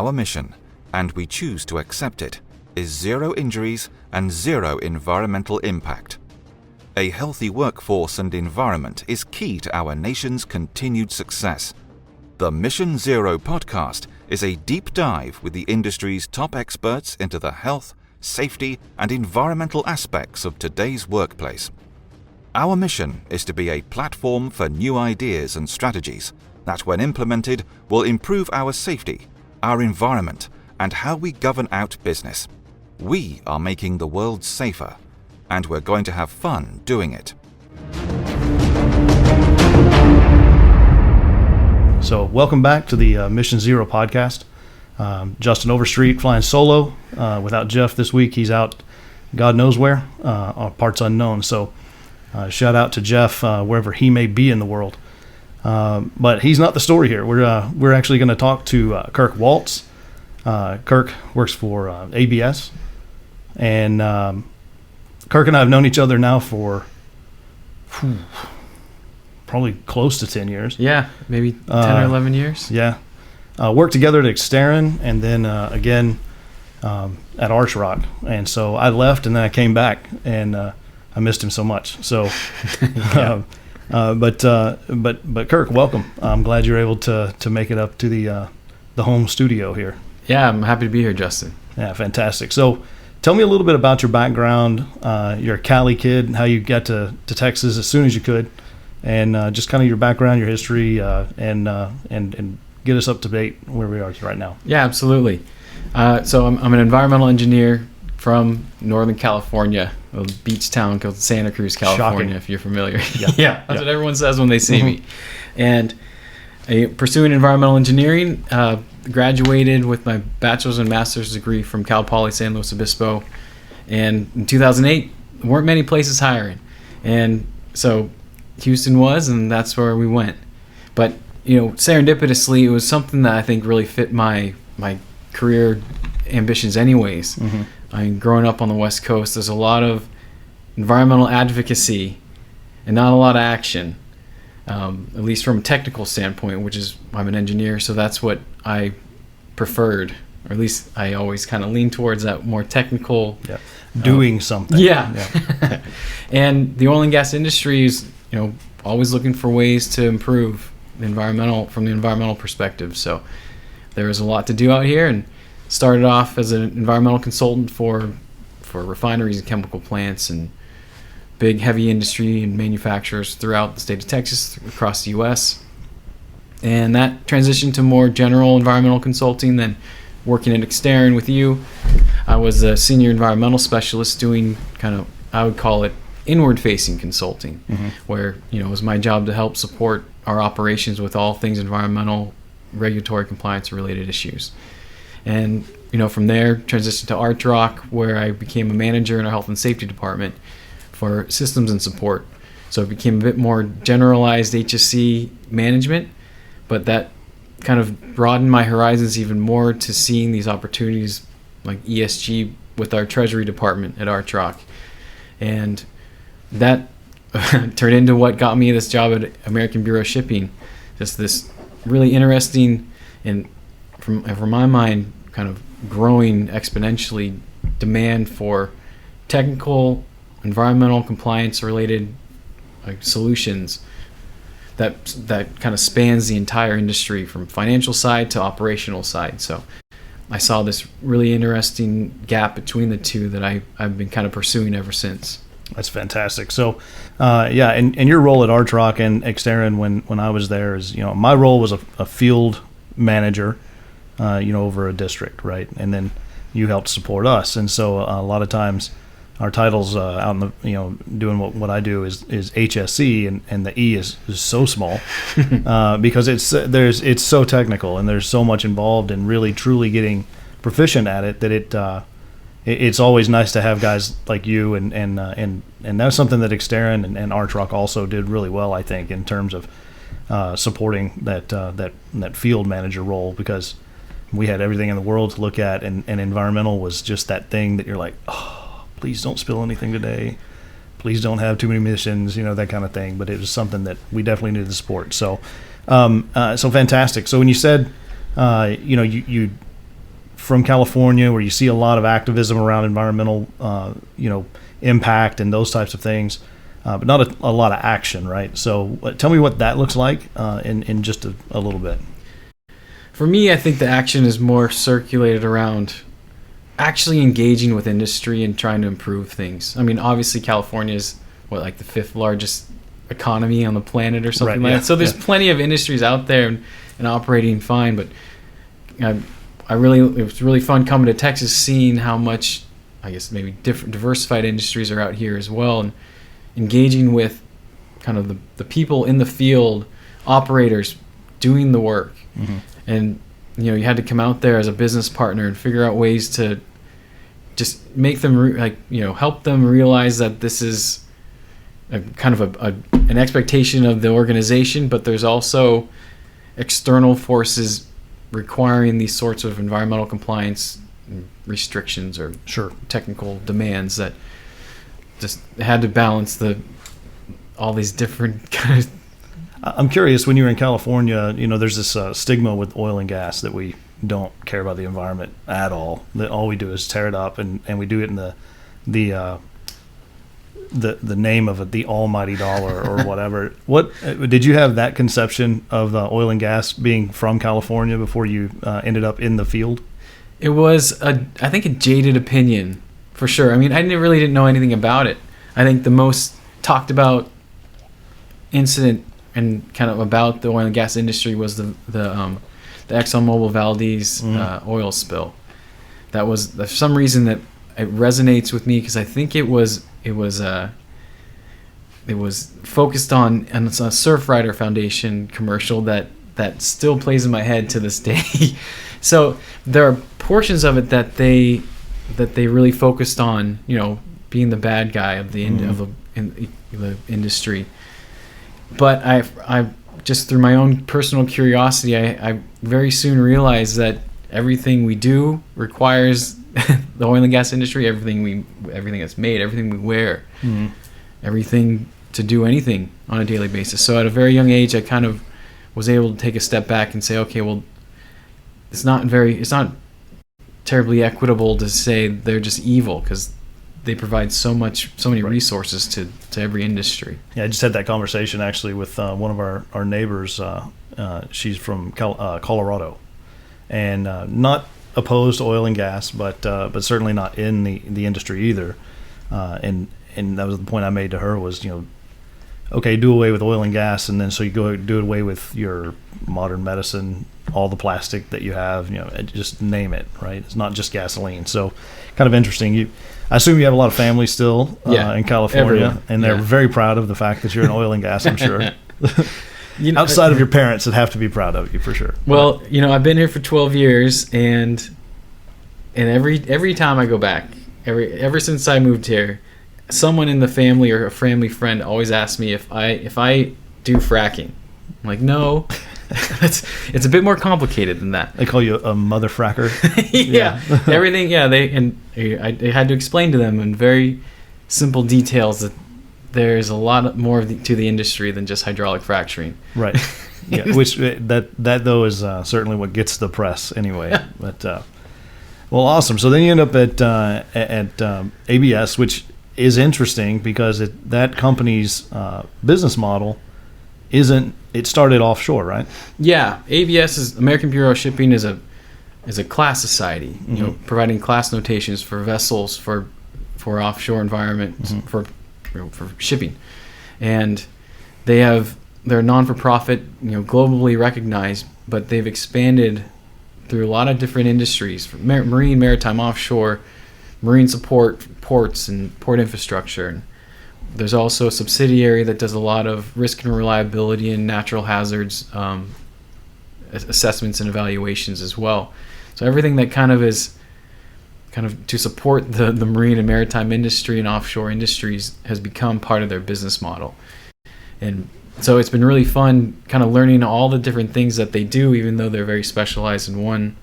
Our mission, and we choose to accept it, is zero injuries and zero environmental impact. A healthy workforce and environment is key to our nation's continued success. The Mission Zero podcast is a deep dive with the industry's top experts into the health, safety, and environmental aspects of today's workplace. Our mission is to be a platform for new ideas and strategies that, when implemented, will improve our safety, our environment, and how we govern out business. We are making the world safer, and we're going to have fun doing it. So welcome back to the Mission Zero podcast. Justin Overstreet flying solo without Jeff this week. He's out God knows where, parts unknown. So shout out to Jeff wherever he may be in the world. But he's not the story here. We're actually going to talk to Kirk Waltz. Kirk works for ABS. And Kirk and I have known each other now for probably close to 10 years. Yeah, maybe 10 or 11 years. Yeah. Worked together at Exterran and then again at Archrock. And so I left and then I came back and I missed him so much. So, but Kirk, welcome. I'm glad you're able to make it up to the home studio here. Yeah, I'm happy to be here, Justin. Yeah, fantastic. So tell me a little bit about your background. You're a Cali kid, how you got to Texas as soon as you could, and just kind of your background, your history, and get us up to date where we are right now. Yeah, absolutely. So I'm an environmental engineer from Northern California, a beach town called Santa Cruz, California. Shocking. If you're familiar. Yeah, that's what everyone says when they see me. And pursuing environmental engineering, graduated with my bachelor's and master's degree from Cal Poly San Luis Obispo. And in 2008, there weren't many places hiring. And so Houston was, and that's where we went. But, serendipitously, it was something that I think really fit my career ambitions anyways. Mm-hmm. I mean, growing up on the West Coast, there's a lot of environmental advocacy and not a lot of action. At least from a technical standpoint, which is, I'm an engineer, so that's what I preferred, or at least I always kind of lean towards that more technical. Yeah. Doing something. Yeah. And the oil and gas industry is, always looking for ways to improve from the environmental perspective. So there is a lot to do out here, and started off as an environmental consultant for refineries and chemical plants and big heavy industry and manufacturers throughout the state of Texas, across the U.S. And that transitioned to more general environmental consulting, then working at Exterran with you. I was a senior environmental specialist doing I would call it inward-facing consulting, mm-hmm. where, it was my job to help support our operations with all things environmental, regulatory compliance-related issues. And, from there, transitioned to Archrock, where I became a manager in our health and safety department for systems and support. So it became a bit more generalized HSC management, but that kind of broadened my horizons even more to seeing these opportunities like ESG with our treasury department at Archrock. And that turned into what got me this job at American Bureau of Shipping. Just this really interesting and, from my mind, kind of growing exponentially demand for technical environmental compliance related solutions that kind of spans the entire industry from financial side to operational side. So I saw this really interesting gap between the two that I've been kind of pursuing ever since. That's fantastic. So and your role at Archrock and Exterran when I was there is, my role was a field manager over a district, right? And then you helped support us. And so a lot of times our titles out in the, doing what I do is HSC, and the E is so small because it's so technical and there's so much involved in really truly getting proficient at it that it's always nice to have guys like you and that's something that Exterran and Archrock also did really well, I think, in terms of supporting that field manager role, because we had everything in the world to look at, and environmental was just that thing that you're like, oh, please don't spill anything today. Please don't have too many emissions, that kind of thing. But it was something that we definitely needed to support. So fantastic. So when you said, you from California, where you see a lot of activism around environmental, impact and those types of things, but not a lot of action, right? So tell me what that looks like in just a little bit. For me, I think the action is more circulated around actually engaging with industry and trying to improve things. I mean, obviously California is like the 5th largest economy on the planet or something like that. So there's plenty of industries out there and operating fine, but it was really fun coming to Texas, seeing how much, I guess, maybe different diversified industries are out here as well, and engaging with kind of the people in the field, operators doing the work. Mm-hmm. And you had to come out there as a business partner and figure out ways to just make them help them realize that this is a kind of an expectation of the organization, but there's also external forces requiring these sorts of environmental compliance restrictions or technical demands that just had to balance all these different kind of. I'm curious, when you were in California, there's this stigma with oil and gas that we don't care about the environment at all. That all we do is tear it up, and we do it in the name of the almighty dollar or whatever. What did you have that conception of oil and gas being from California before you ended up in the field? It was I think a jaded opinion for sure. I mean, I really didn't know anything about it. I think the most talked about incident and kind of about the oil and gas industry was the ExxonMobil Valdez oil spill. That was, for some reason, that it resonates with me, because I think it was focused on, and it's a Surfrider Foundation commercial that still plays in my head to this day. So there are portions of it that they really focused on, being the bad guy of the the industry. But I just, through my own personal curiosity, I very soon realized that everything we do requires the oil and gas industry, everything that's made, everything we wear, everything to do anything on a daily basis. So at a very young age, I kind of was able to take a step back and say, okay, well, it's not terribly equitable to say they're just evil, because they provide so many resources to every industry. Yeah, I just had that conversation actually with one of our neighbors. She's from Colorado, and not opposed to oil and gas, but certainly not in the industry either. And that was the point I made to her was, okay, do away with oil and gas, and then so you go do away with your modern medicine, all the plastic that you have, just name it, right? It's not just gasoline. So kind of interesting. I assume you have a lot of family still in California, everyone. And they're very proud of the fact that you're in oil and gas, I'm sure. Outside of your parents that have to be proud of you, for sure. Well, I've been here for 12 years, and every time I go back, ever since I moved here, someone in the family or a family friend always asks me if I do fracking. I'm like, no. It's a bit more complicated than that. They call you a mother fracker. Yeah. Everything. Yeah, I had to explain to them in very simple details that there's a lot more to the industry than just hydraulic fracturing. Right. Yeah. Which that though is certainly what gets the press anyway. But well, awesome. So then you end up at ABS, which is interesting because that company's business model it started offshore, right? Yeah, ABS is American Bureau of Shipping is a class society, providing class notations for vessels for offshore environments for shipping, and they're non-for-profit, globally recognized, but they've expanded through a lot of different industries, from marine, maritime, offshore, marine support, ports, and port infrastructure. And there's also a subsidiary that does a lot of risk and reliability and natural hazards assessments and evaluations as well. So everything that kind of to support the marine and maritime industry and offshore industries has become part of their business model. And so it's been really fun kind of learning all the different things that they do, even though they're very specialized in one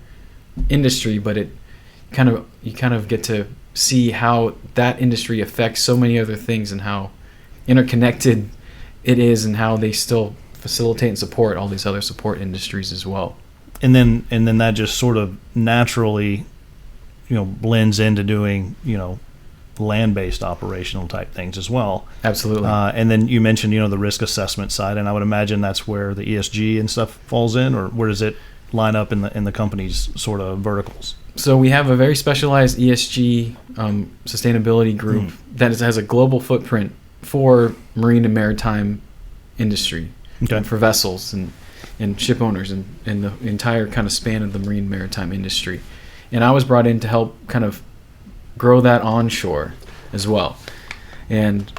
industry, but you kind of get to see how that industry affects so many other things and how interconnected it is, and how they still facilitate and support all these other support industries as well. And then that just sort of naturally blends into doing land-based operational type things as well. Absolutely. And then you mentioned the risk assessment side, and I would imagine that's where the ESG and stuff falls in, or where does it line up in the company's sort of verticals? So we have a very specialized ESG sustainability group that has a global footprint for marine and maritime industry, Okay. for vessels and ship owners and the entire kind of span of the marine and maritime industry. And I was brought in to help kind of grow that onshore as well. And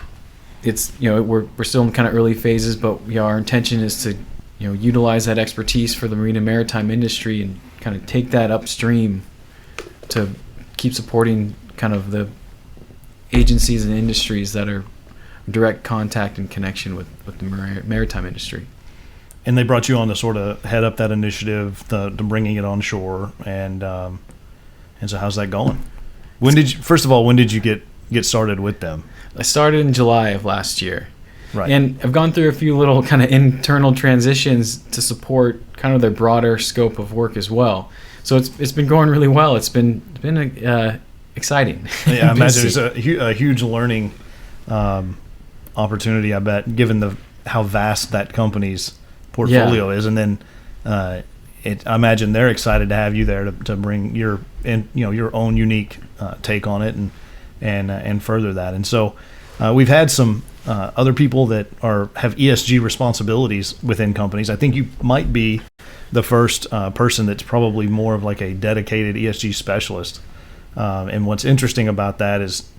it's we're still in kind of early phases, but our intention is to utilize that expertise for the marine and maritime industry and kind of take that upstream to keep supporting kind of the agencies and industries that are direct contact and connection with the maritime industry. And they brought you on to sort of head up that initiative, to bringing it onshore, and so how's that going? When did you get started with them? I started in July of last year. Right. And I've gone through a few little kind of internal transitions to support kind of their broader scope of work as well. So it's been going really well. It's been exciting. Yeah, I imagine it's a huge learning opportunity, I bet, given how vast that company's portfolio is. And then I imagine they're excited to have you there to bring your own unique take on it and further that. And so we've had some other people that have ESG responsibilities within companies. I think you might be the first person that's probably more of like a dedicated ESG specialist. And what's interesting about that is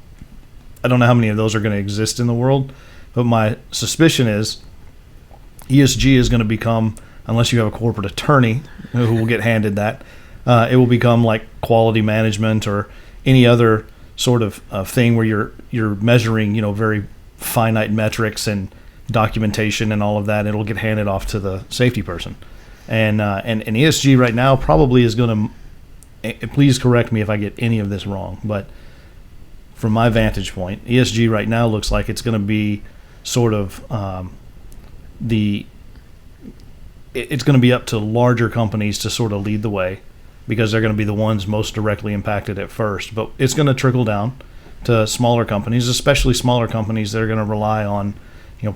I don't know how many of those are going to exist in the world, but my suspicion is ESG is going to become, unless you have a corporate attorney who will get handed that, it will become like quality management or any other sort of thing where you're measuring very finite metrics and documentation and all of that. It'll get handed off to the safety person, and ESG right now probably is going to. Please correct me if I get any of this wrong, but from my vantage point, ESG right now looks like it's going to be sort of it's going to be up to larger companies to sort of lead the way, because they're going to be the ones most directly impacted at first. But it's going to trickle down to smaller companies, especially smaller companies that are going to rely on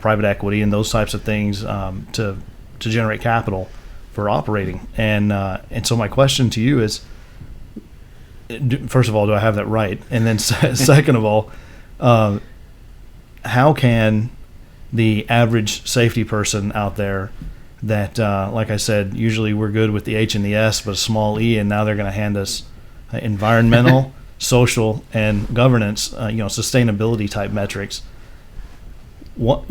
private equity and those types of things to generate capital for operating. And so my question to you is, first of all, do I have that right? And then second of all, how can the average safety person out there that, like I said, usually we're good with the H and the S, but a small E, and now they're going to hand us environmental, social, and governance, sustainability type metrics. What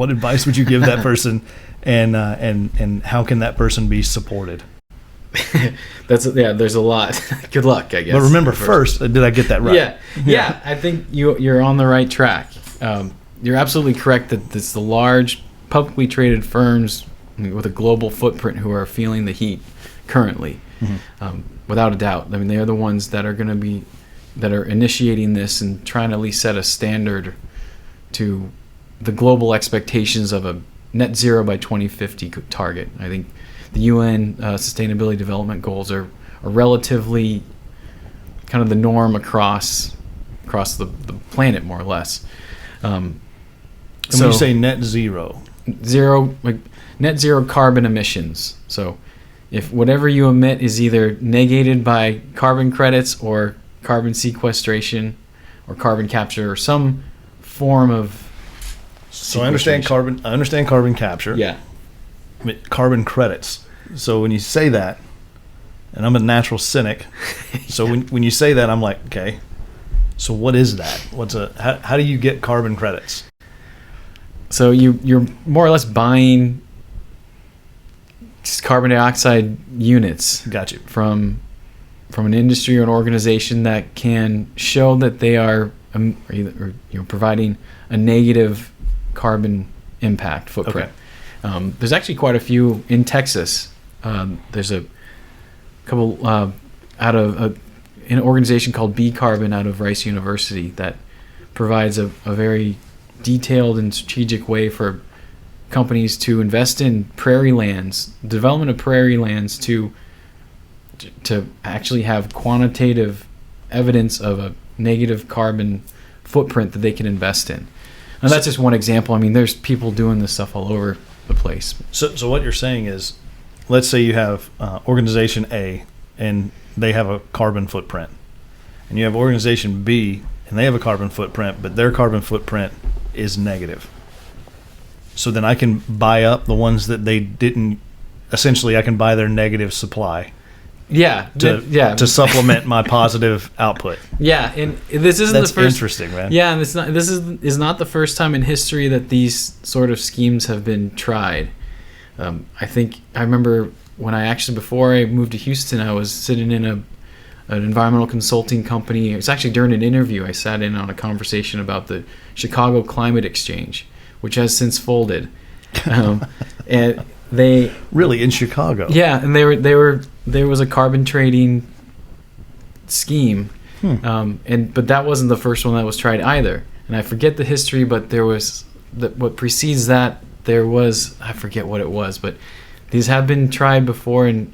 advice would you give that person, and how can that person be supported? There's a lot. Good luck, I guess. But remember, first, did I get that right? Yeah. I think you're on the right track. You're absolutely correct that it's the large publicly traded firms with a global footprint who are feeling the heat currently, without a doubt. I mean, they are the ones that are initiating this and trying to at least set a standard to the global expectations of a net zero by 2050 target. I think the UN Sustainability Development Goals are relatively kind of the norm across the planet, more or less. And when you say net zero, net zero carbon emissions. So if whatever you emit is either negated by carbon credits or carbon sequestration or carbon capture or some form of so I understand carbon capture. Yeah. Carbon credits. So when you say that, and I'm a natural cynic, so when you say that, I'm like, okay, so what is that? How do you get carbon credits? So you're more or less buying carbon dioxide units. Got you. From an industry or an organization that can show that they are providing a negative carbon impact footprint. Okay. There's actually quite a few in Texas. There's a couple out of an organization called B Carbon out of Rice University that provides a very detailed and strategic way for companies to invest in prairie lands, development of prairie lands to to actually have quantitative evidence of a negative carbon footprint that they can invest in. And that's just one example. I mean, there's people doing this stuff all over the place. So what you're saying is, let's say you have organization A, and they have a carbon footprint, and you have organization B, and they have a carbon footprint, but their carbon footprint is negative. So then I can buy up the ones that they didn't. Essentially, I can buy their negative supply. Yeah, to supplement my positive output. Yeah, and this isn't That's the first. Interesting, man. Yeah, and this is not the first time in history that these sort of schemes have been tried. I remember when before I moved to Houston, I was sitting in an environmental consulting company. It was actually during an interview. I sat in on a conversation about the Chicago Climate Exchange, which has since folded, and they really in Chicago. Yeah, and there was a carbon trading scheme, but that wasn't the first one that was tried either. And I forget the history, but there was what precedes that. There was, I forget what it was, but these have been tried before. And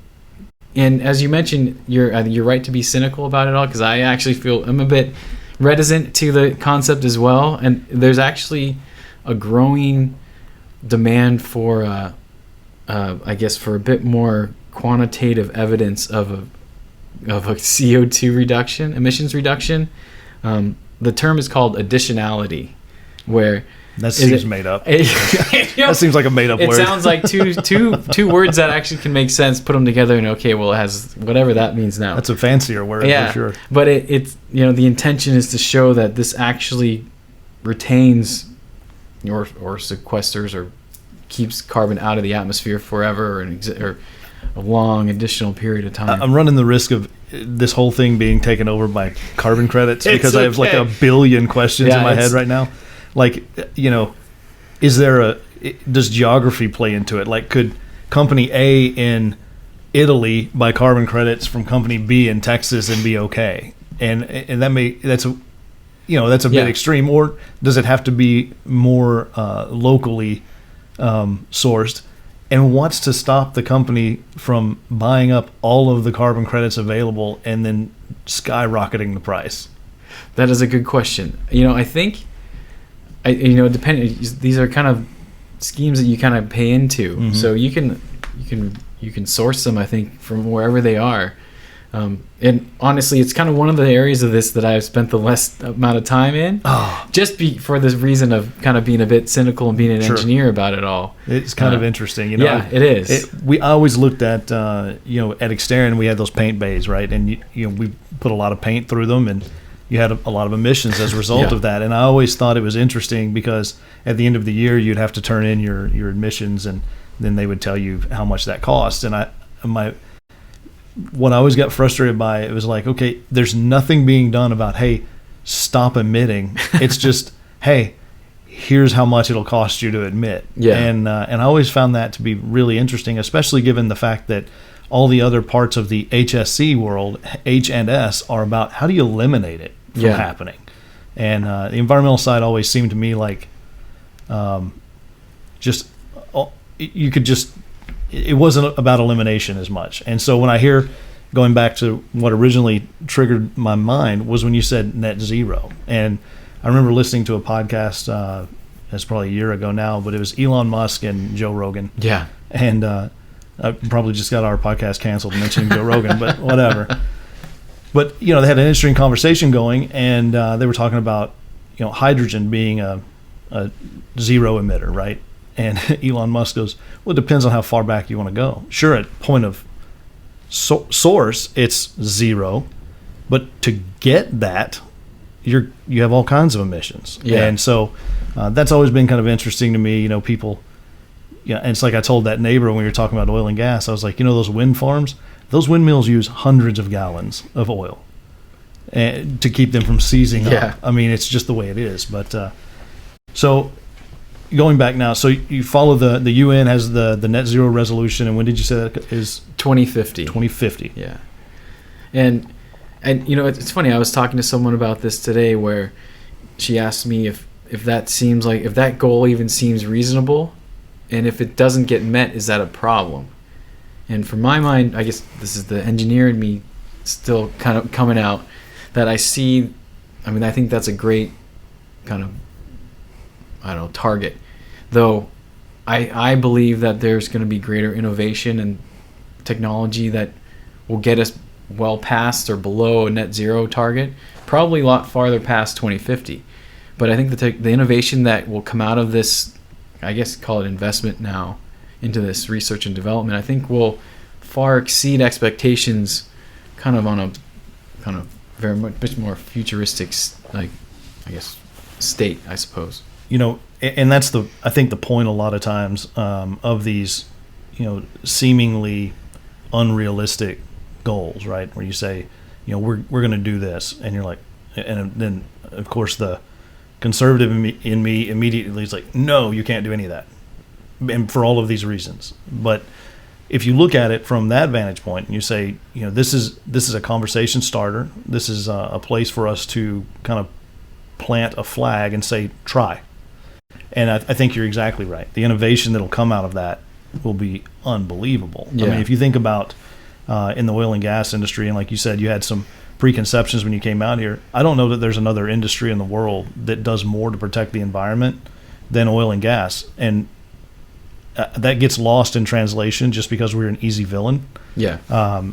as you mentioned, you're right to be cynical about it all, because I actually feel I'm a bit reticent to the concept as well. And there's actually a growing demand for, I guess, for a bit more quantitative evidence of a CO2 reduction, emissions reduction. The term is called additionality, where that seems made up. That seems like a made up word. It sounds like two words that actually can make sense. Put them together, and okay, well, it has whatever that means now. That's a fancier word, for sure. But it's the intention is to show that this actually retains or sequesters or keeps carbon out of the atmosphere forever or a long additional period of time. I'm running the risk of this whole thing being taken over by carbon credits because I have like a billion questions in my head right now. Like, does geography play into it? Like, could company A in Italy buy carbon credits from company B in Texas and be okay? And that's a bit extreme. Or does it have to be more locally sourced? And what's to stop the company from buying up all of the carbon credits available and then skyrocketing the price? That is a good question. I think, these are kind of schemes that you kind of pay into. Mm-hmm. So you can source them, I think, from wherever they are. And honestly, it's kind of one of the areas of this that I've spent the less amount of time in, for this reason of kind of being a bit cynical and being an engineer about it all. It's kind of interesting, Yeah, it is. I always looked at, at Exterran, we had those paint bays, right? And we put a lot of paint through them, and you had a lot of emissions as a result of that. And I always thought it was interesting because at the end of the year, you'd have to turn in your emissions, and then they would tell you how much that cost. And what I always got frustrated by, it was like, okay, there's nothing being done about, hey, stop emitting. It's just, hey, here's how much it'll cost you to emit. Yeah. And I always found that to be really interesting, especially given the fact that all the other parts of the HSC world, H and S, are about how do you eliminate it from happening. And the environmental side always seemed to me like it wasn't about elimination as much. And so when I hear, going back to what originally triggered my mind, was when you said net zero. And I remember listening to a podcast, it's probably a year ago now, but it was Elon Musk and Joe Rogan. Yeah. And I probably just got our podcast canceled mentioning Joe Rogan, but whatever. But, they had an interesting conversation going, and they were talking about, hydrogen being a zero emitter, right? And Elon Musk goes, well, it depends on how far back you want to go. Sure, at point of source, it's zero. But to get that, you have all kinds of emissions. Yeah. And so that's always been kind of interesting to me. People, and it's like I told that neighbor when we were talking about oil and gas, I was like, those wind farms, those windmills use hundreds of gallons of oil and to keep them from seizing up. I mean, it's just the way it is. But so going back now, so you follow the UN has the net zero resolution, and when did you say that is? 2050. 2050. Yeah. And it's funny, I was talking to someone about this today where she asked me if that goal even seems reasonable, and if it doesn't get met, is that a problem? And for my mind, I guess this is the engineer in me still kind of coming out, that I see, I mean, I think that's a great kind of, I don't know, target. Though I believe that there's going to be greater innovation and technology that will get us well past or below a net zero target, probably a lot farther past 2050. But I think the innovation that will come out of this, I guess call it investment now, into this research and development, I think will far exceed expectations, kind of on a kind of very much more futuristic, like, I guess, state, I suppose. You know, and that's I think the point a lot of times of these, you know, seemingly unrealistic goals, right? Where you say, you know, we're going to do this, and you're like, and then of course the conservative in me immediately is like, no, you can't do any of that, and for all of these reasons. But if you look at it from that vantage point and you say, you know, this is a conversation starter, this is a place for us to kind of plant a flag and say, try. And I think you're exactly right. The innovation that'll come out of that will be unbelievable. Yeah. I mean, if you think about in the oil and gas industry, and like you said, you had some preconceptions when you came out here. I don't know that there's another industry in the world that does more to protect the environment than oil and gas. And that gets lost in translation just because we're an easy villain. Yeah.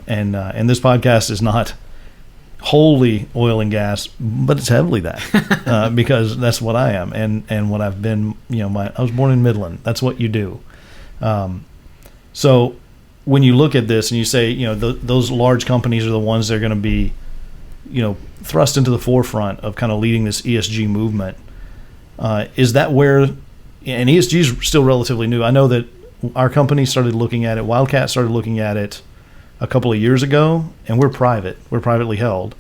And this podcast is not wholly oil and gas, but it's heavily that because that's what I am and what I've been. You know, I was born in Midland. That's what you do. So when you look at this and you say, you know, those large companies are the ones that are going to be, you know, thrust into the forefront of kind of leading this ESG movement. Is that where? And ESG is still relatively new. I know that our company started looking at it. Wildcat started looking at it a couple of years ago, and we're private. We're privately held.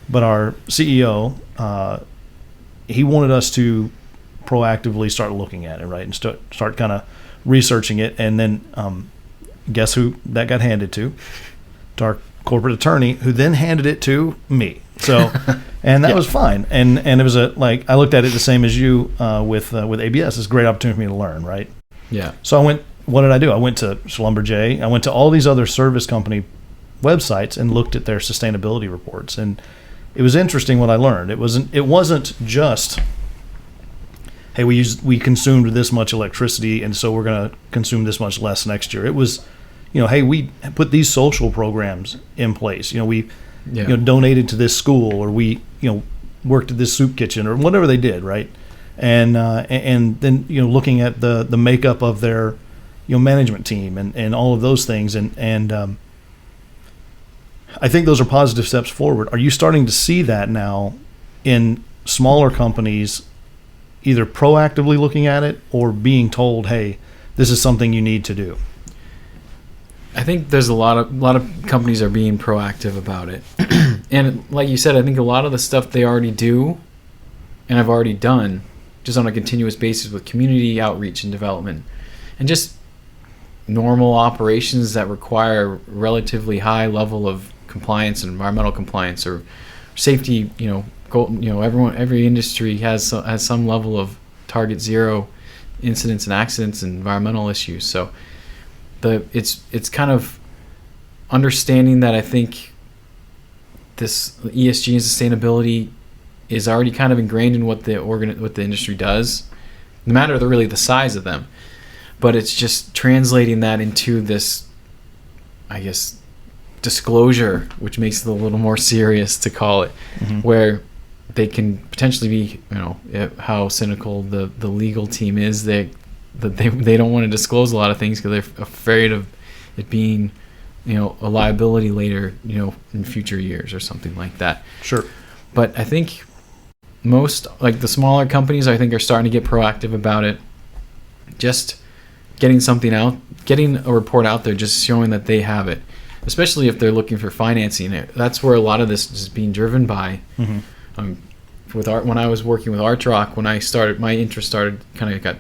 But our CEO, he wanted us to proactively start looking at it, right, and start kind of researching it. And then guess who that got handed to? To our corporate attorney, who then handed it to me. So, and that was fine. And it was I looked at it the same as you with ABS. It's a great opportunity for me to learn, right? Yeah. So I went. What did I do? I went to Schlumberger. I went to all these other service company websites and looked at their sustainability reports. And it was interesting what I learned. It wasn't just, hey, we consumed this much electricity, and so we're going to consume this much less next year. It was, you know, hey, we put these social programs in place. You know, we you know, donated to this school, or we, you know, worked at this soup kitchen, or whatever they did, right? And then, you know, looking at the makeup of their, you know, management team and all of those things, and I think those are positive steps forward. Are you starting to see that now in smaller companies, either proactively looking at it or being told, hey, this is something you need to do? I think there's a lot of companies are being proactive about it. And like you said, I think a lot of the stuff they already do and have already done just on a continuous basis with community outreach and development and just normal operations that require a relatively high level of compliance and environmental compliance or safety, you know, every industry has some level of target zero incidents and accidents and environmental issues. So it's kind of understanding that I think this ESG and sustainability is already kind of ingrained in what the industry does, no matter the size of them. But it's just translating that into this, I guess, disclosure, which makes it a little more serious to call it, where they can potentially be, you know, how cynical the legal team is. They don't want to disclose a lot of things because they're afraid of it being, you know, a liability later, you know, in future years or something like that. Sure. But I think most, like the smaller companies, I think are starting to get proactive about it. Just getting something out, getting a report out there, just showing that they have it, especially if they're looking for financing. That's where a lot of this is being driven by. When I was working with Archrock, when I started, my interest started kind of got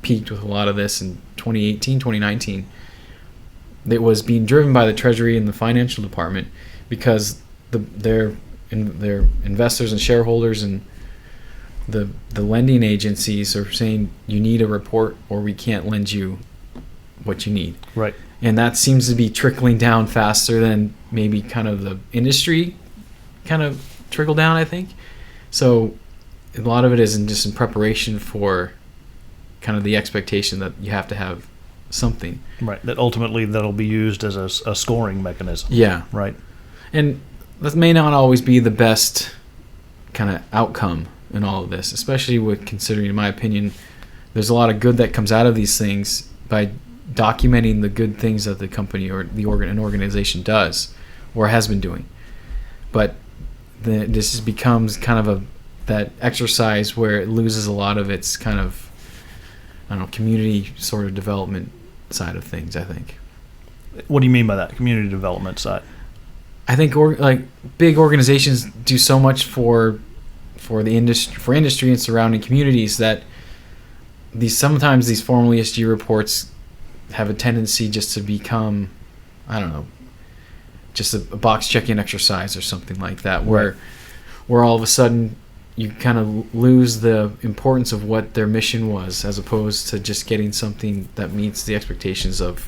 peaked with a lot of this in 2018, 2019. It was being driven by the Treasury and the financial department because their investors and shareholders and the lending agencies are saying you need a report or we can't lend you what you need. Right. and that seems to be trickling down faster than maybe kind of the industry kind of trickle down, I think. So a lot of it is just in preparation for kind of the expectation that you have to have something. Right. That ultimately that'll be used as a scoring mechanism. Yeah. Right. And that may not always be the best kind of outcome in all of this, especially with considering, in my opinion, there's a lot of good that comes out of these things by documenting the good things that the company or an organization does or has been doing. But this just becomes kind of that exercise where it loses a lot of its kind of, I don't know, community sort of development side of things, I think. What do you mean by that, community development side? I think big organizations do so much for the industry and surrounding communities that sometimes these formal ESG reports have a tendency just to become, I don't know, just a box checking exercise or something like that, where all of a sudden you kind of lose the importance of what their mission was, as opposed to just getting something that meets the expectations of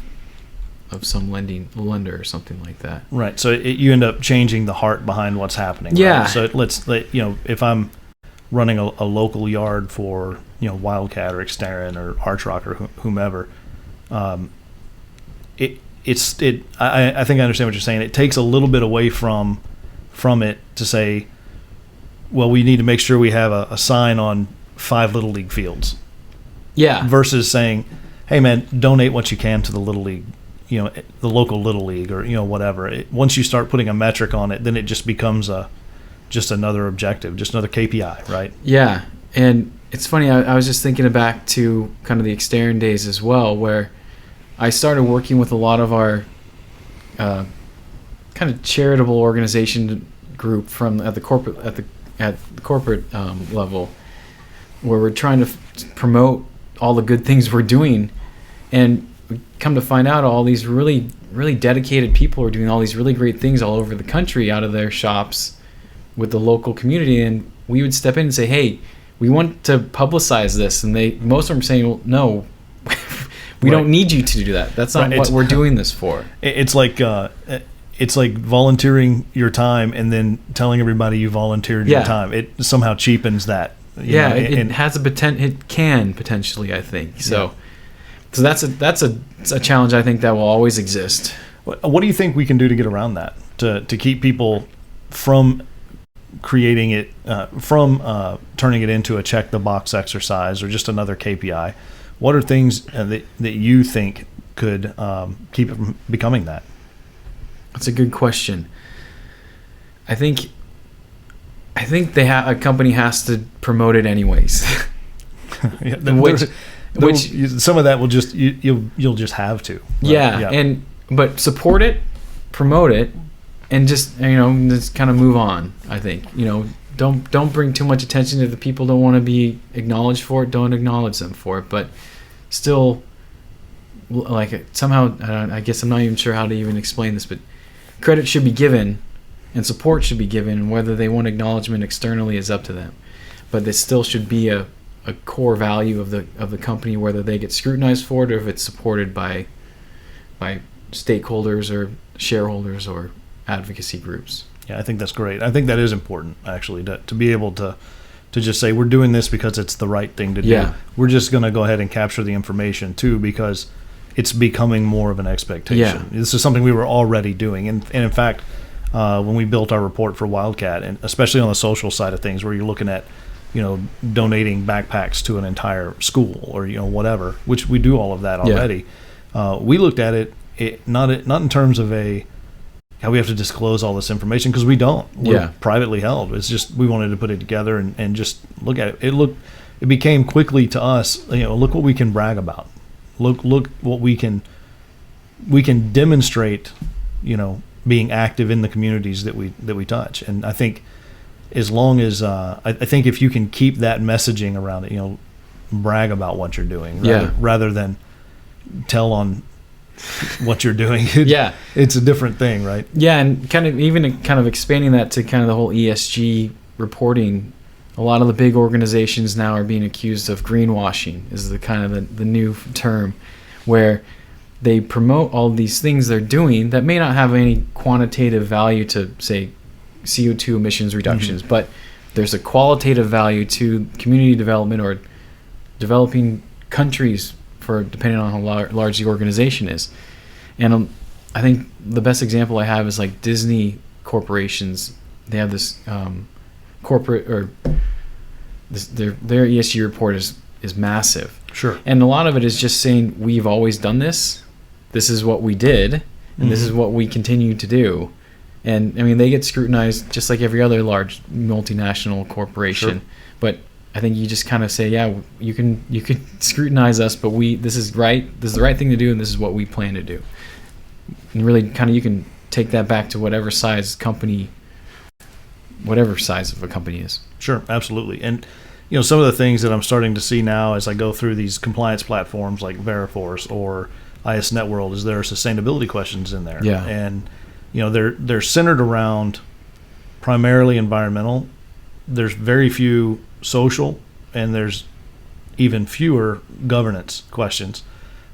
some lender or something like that. Right. So you end up changing the heart behind what's happening. Yeah. Right? So if I'm running a local yard for Wildcat or Exterran or Archrock or whomever, I think I understand what you're saying. It takes a little bit away from it to say, well, we need to make sure we have a sign on 5 Little League fields. Yeah. Versus saying, hey man, donate what you can to the Little League, the local Little League or whatever. Once you start putting a metric on it, then it just becomes just another objective, just another KPI, right? Yeah. And it's funny, I was just thinking back to kind of the Exterran days as well, where I started working with a lot of our kind of charitable organization group at the corporate level, where we're trying to promote all the good things we're doing, and we come to find out all these really, really dedicated people are doing all these really great things all over the country out of their shops with the local community, and we would step in and say, hey, we want to publicize this, and most of them are saying, well, no, we don't need you to do that. That's not what we're doing this for. It's like volunteering your time and then telling everybody you volunteered your time. It somehow cheapens that. It has it can potentially, I think. So that's a challenge I think that will always exist. What do you think we can do to get around that? To keep people from creating it, from turning it into a check the box exercise or just another KPI? What are things that you think could keep it from becoming that? That's a good question. I think a company has to promote it anyways. Which some of that will just you'll just have to. Right? But support it, promote it, and just kind of move on. I think don't bring too much attention if the people don't want to be acknowledged for it. Don't acknowledge them for it, but still, like somehow I guess I'm not even sure how to even explain this, but credit should be given and support should be given, and whether they want acknowledgement externally is up to them. But there still should be a core value of the company, whether they get scrutinized for it or if it's supported by stakeholders or shareholders or advocacy groups. Yeah, I think that's great. I think that is important, actually, to be able to just say we're doing this because it's the right thing to do. Yeah. We're just going to go ahead and capture the information too, because it's becoming more of an expectation. Yeah. This is something we were already doing. And in fact, when we built our report for Wildcat, and especially on the social side of things, where you're looking at, donating backpacks to an entire school or, whatever, which we do all of that already. Yeah. We looked at it not in terms of how we have to disclose all this information, because we don't. We're privately held. It's just we wanted to put it together and just look at it. It became quickly to us, look what we can brag about. Look what we can demonstrate, being active in the communities that we touch. And I think as long as I think if you can keep that messaging around it, brag about what you're doing rather than tell on what you're doing. It's a different thing, right? Yeah, and kind of expanding that to kind of the whole ESG reporting. A lot of the big organizations now are being accused of greenwashing, is the kind of the new term, where they promote all these things they're doing that may not have any quantitative value to, say, CO2 emissions reductions, but there's a qualitative value to community development or developing countries, for depending on how large the organization is. And I think the best example I have is like Disney corporations. They have this corporate, or their ESG report is massive. Sure. And a lot of it is just saying, we've always done this. This is what we did, and this is what we continue to do. And I mean, they get scrutinized just like every other large multinational corporation. Sure. But I think you just kind of say, yeah, you can scrutinize us, but this is right. This is the right thing to do, and this is what we plan to do. And really, kind of, you can take that back to whatever size of a company is. Sure, absolutely. And some of the things that I'm starting to see now as I go through these compliance platforms like Veriforce or IS Networld is there are sustainability questions in there. Yeah. And they're centered around primarily environmental. There's very few social, and there's even fewer governance questions.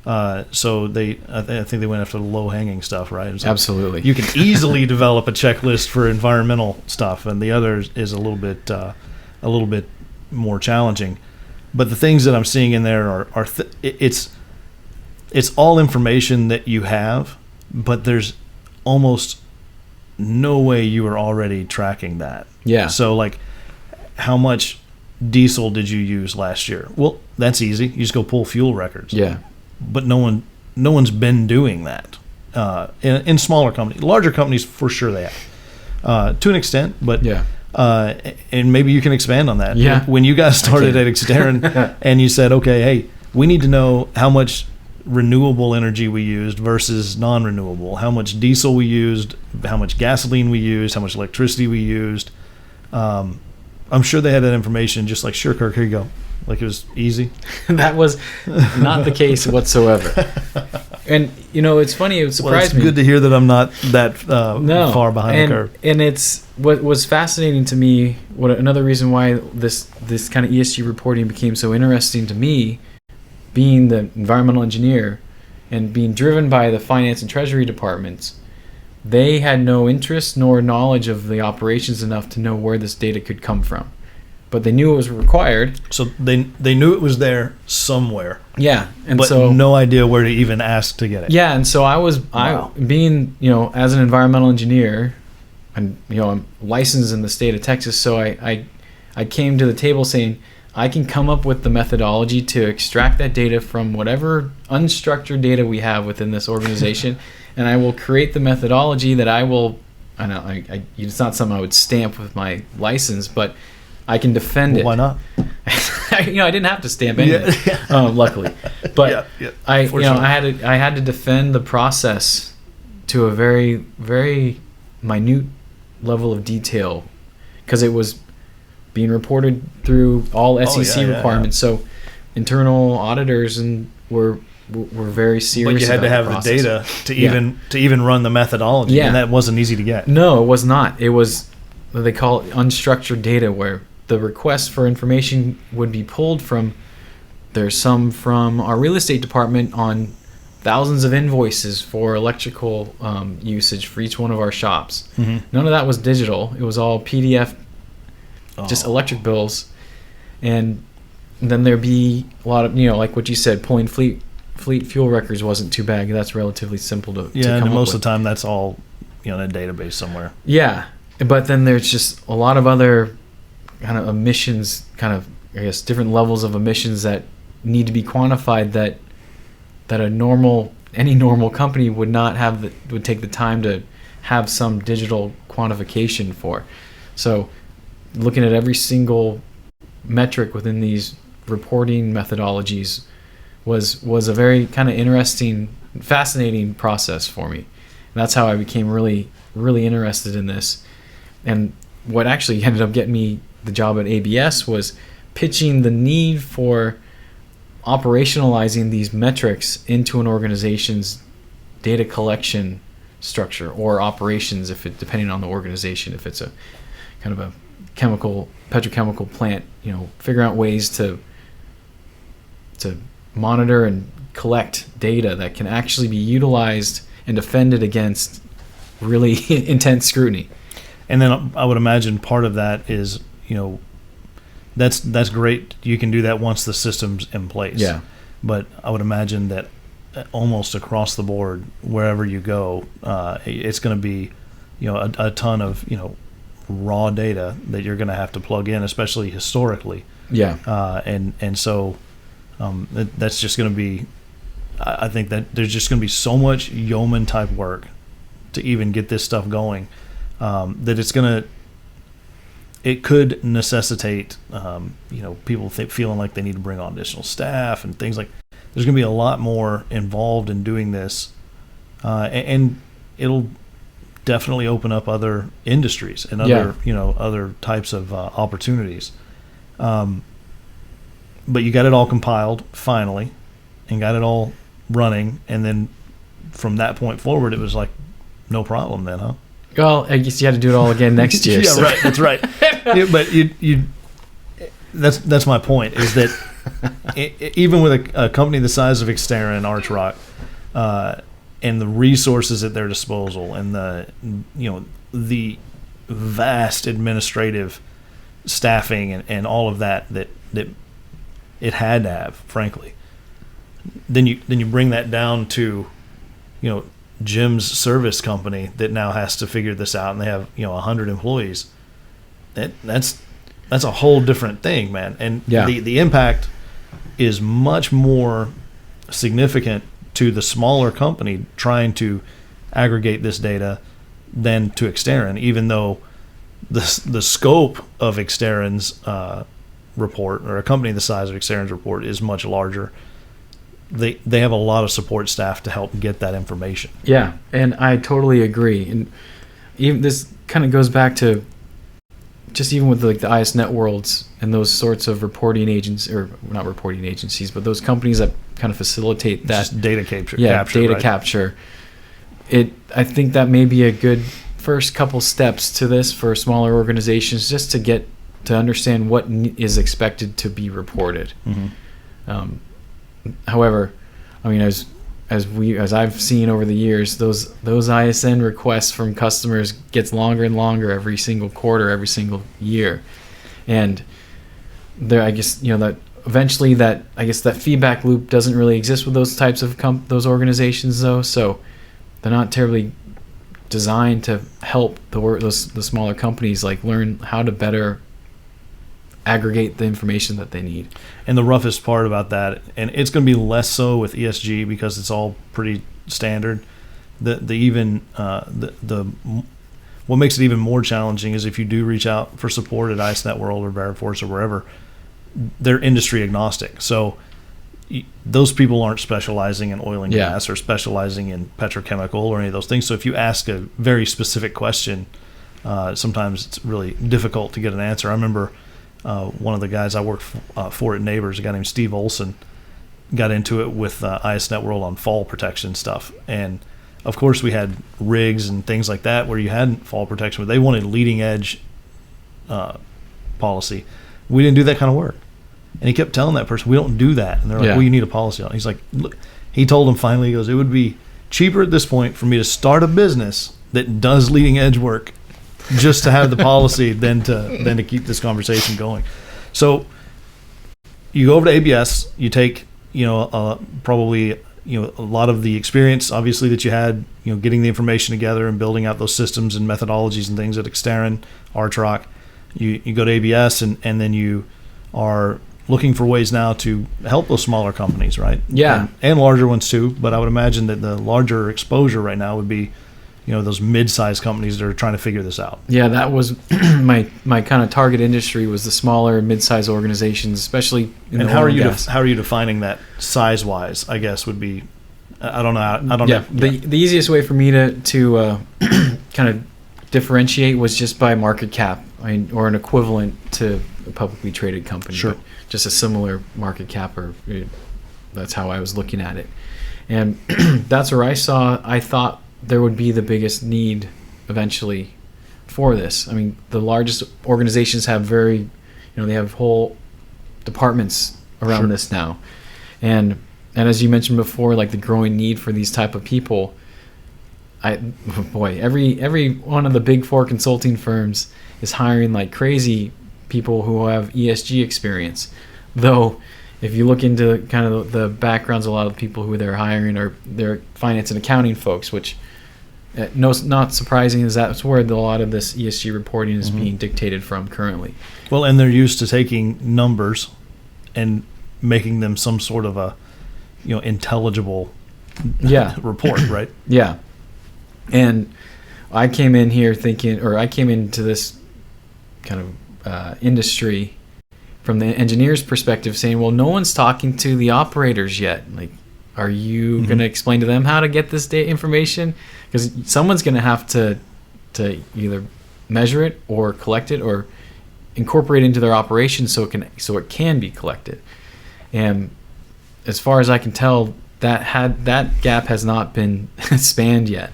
So I think they went after the low-hanging stuff, right? Like, absolutely. You can easily develop a checklist for environmental stuff, and the other is a little bit more challenging. But the things that I'm seeing in there it's all information that you have, but there's almost no way you are already tracking that. Yeah. So like, how much diesel did you use last year? Well, that's easy. You just go pull fuel records. Yeah. But no one's been doing that in smaller companies. Larger companies, for sure, they have to an extent. But yeah. And maybe you can expand on that. Yeah. When you guys started at Exterran and you said, okay, hey, we need to know how much renewable energy we used versus non-renewable, how much diesel we used, how much gasoline we used, how much electricity we used. I'm sure they had that information, just like, sure, Kirk, here you go. Like, it was easy. That was not the case whatsoever. And, it's funny, it surprised me. It's good to hear that I'm not that far behind the curve. And it's what was fascinating to me, another reason why this kind of ESG reporting became so interesting to me, being the environmental engineer and being driven by the finance and treasury departments. They had no interest nor knowledge of the operations enough to know where this data could come from. But they knew it was required. So they knew it was there somewhere. Yeah. And but so no idea where to even ask to get it. Yeah, and so I being, as an environmental engineer, and I'm licensed in the state of Texas, so I came to the table saying, I can come up with the methodology to extract that data from whatever unstructured data we have within this organization, and I will create the methodology that I will. I know it's not something I would stamp with my license, but I can defend it. Why not? I didn't have to stamp anything, luckily. But I had to defend the process to a very, very minute level of detail, because it was being reported through all SEC requirements. So internal auditors were very serious. But you had to have the data to even run the methodology, and that wasn't easy to get. No, it was not. It was what they call unstructured data, where the request for information would be pulled from. There's some from our real estate department on thousands of invoices for electrical usage for each one of our shops. Mm-hmm. None of that was digital. It was all PDF. Just electric bills. And then there'd be a lot of, like what you said, pulling fleet fuel records wasn't too bad. That's relatively simple to come and up most with. of the time that's all in a database somewhere. Yeah, but then there's just a lot of other kind of emissions, different levels of emissions that need to be quantified that any normal company would not have would take the time to have some digital quantification for. So looking at every single metric within these reporting methodologies was a very kind of interesting, fascinating process for me. And that's how I became really, really interested in this. And what actually ended up getting me the job at ABS was pitching the need for operationalizing these metrics into an organization's data collection structure or operations, depending on the organization. If it's a kind of a petrochemical plant, figure out ways to monitor and collect data that can actually be utilized and defended against really intense scrutiny. And then I would imagine part of that is, that's great. You can do that once the system's in place. Yeah. But I would imagine that almost across the board, wherever you go, it's going to be, a ton of, raw data that you're going to have to plug in, especially historically. Yeah. And so that's just going to be, I think that there's just going to be so much yeoman type work to even get this stuff going, that it could necessitate, people feeling like they need to bring on additional staff and things like. There's going to be a lot more involved in doing this, and it'll definitely open up other industries and other types of opportunities. But you got it all compiled finally, and got it all running, and then from that point forward, it was like no problem then, huh? Well, I guess you had to do it all again next year. Yeah, so. right. That's right. But that's my point, is that even with a company the size of Exterran and Archrock, and the resources at their disposal, and the vast administrative staffing and all of that it had to have, frankly. Then you bring that down to, Jim's service company that now has to figure this out, and they have 100 employees. That's a whole different thing, man. And the impact is much more significant to the smaller company trying to aggregate this data than to Exterran, even though the scope of Exterran's report, or a company the size of Exterran's report, is much larger. They have a lot of support staff to help get that information. Yeah, and I totally agree. And even this kind of goes back to just even with like the ISNet worlds and those sorts of reporting agents, or not reporting agencies, but those companies that kind of facilitate that just data capture. Data capture. I think that may be a good first couple steps to this for smaller organizations, just to get to understand what is expected to be reported. Mm-hmm. However, I mean, as I've seen over the years, those ISN requests from customers gets longer and longer every single quarter, every single year, and there, I guess, that eventually that feedback loop doesn't really exist with those types of those organizations, though. So they're not terribly designed to help the smaller companies learn how to better aggregate the information that they need. And the roughest part about that, and it's going to be less so with ESG because it's all pretty standard. What makes it even more challenging is if you do reach out for support at ISNet World or Veriforce or wherever, they're industry agnostic. So those people aren't specializing in oil and gas or specializing in petrochemical or any of those things. So if you ask a very specific question, sometimes it's really difficult to get an answer. I remember one of the guys I worked for at Neighbors, a guy named Steve Olson, got into it with ISNet World on fall protection stuff. And of course we had rigs and things like that where you had fall protection, but they wanted leading edge policy. We didn't do that kind of work. And he kept telling that person, we don't do that. And they're like, well, you need a policy on it. He's like, look, he told him finally, he goes, it would be cheaper at this point for me to start a business that does leading edge work just to have the policy than to keep this conversation going. So you go over to ABS, you take, probably, a lot of the experience, obviously, that you had, getting the information together and building out those systems and methodologies and things at Exterran, Archrock. You go to ABS and then you are looking for ways now to help those smaller companies, right? Yeah. And larger ones too, but I would imagine that the larger exposure right now would be those mid-sized companies that are trying to figure this out. Yeah, that was my kind of target industry, was the smaller mid-sized organizations, especially in the oil and gas. How are you defining that size-wise? I guess would be, I don't know. Yeah, the easiest way for me to kind of differentiate was just by market cap, or an equivalent to a publicly traded company. Sure. But just a similar market cap, or that's how I was looking at it, and that's where I thought there would be the biggest need eventually for this. I mean, the largest organizations have they have whole departments around this now. And and as you mentioned before, like the growing need for these type of people, every one of the big four consulting firms is hiring like crazy people who have ESG experience. Though, if you look into kind of the backgrounds, a lot of the people who they're hiring are they're finance and accounting folks, which not surprising, is that's where a lot of this ESG reporting is being dictated from currently. Well, and they're used to taking numbers and making them some sort of a, intelligible report, right? Yeah. And I came into this kind of industry from the engineer's perspective, saying, well, no one's talking to the operators yet. Like, are you going to explain to them how to get this data information? Because someone's going to have to either measure it or collect it or incorporate it into their operation so it can be collected. And as far as I can tell, that gap has not been spanned yet.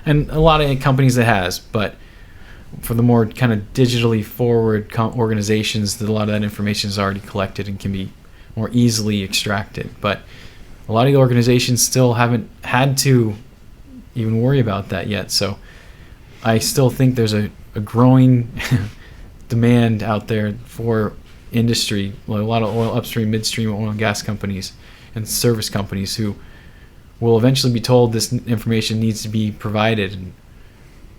And a lot of companies it has, but for the more kind of digitally forward organizations, a lot of that information is already collected and can be more easily extracted. But a lot of the organizations still haven't had to even worry about that yet. So I still think there's a growing demand out there for industry, a lot of oil upstream, midstream oil and gas companies and service companies who will eventually be told this information needs to be provided, and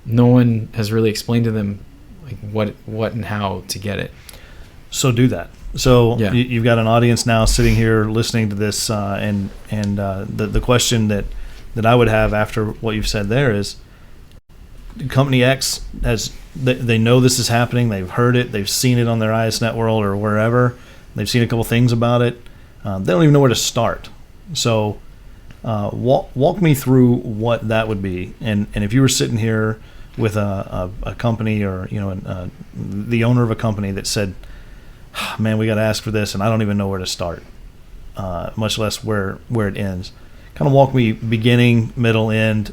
no one has really explained to them like what and how to get it. So do that. So you've got an audience now sitting here listening to this, and the question that I would have after what you've said there is, Company X they know this is happening, they've heard it, they've seen it on their ISNet World or wherever, they've seen a couple things about it, they don't even know where to start. So walk me through what that would be, and if you were sitting here with a company or the owner of a company that said, man, we got to ask for this and I don't even know where to start, much less where it ends. Kind of walk me beginning, middle, end,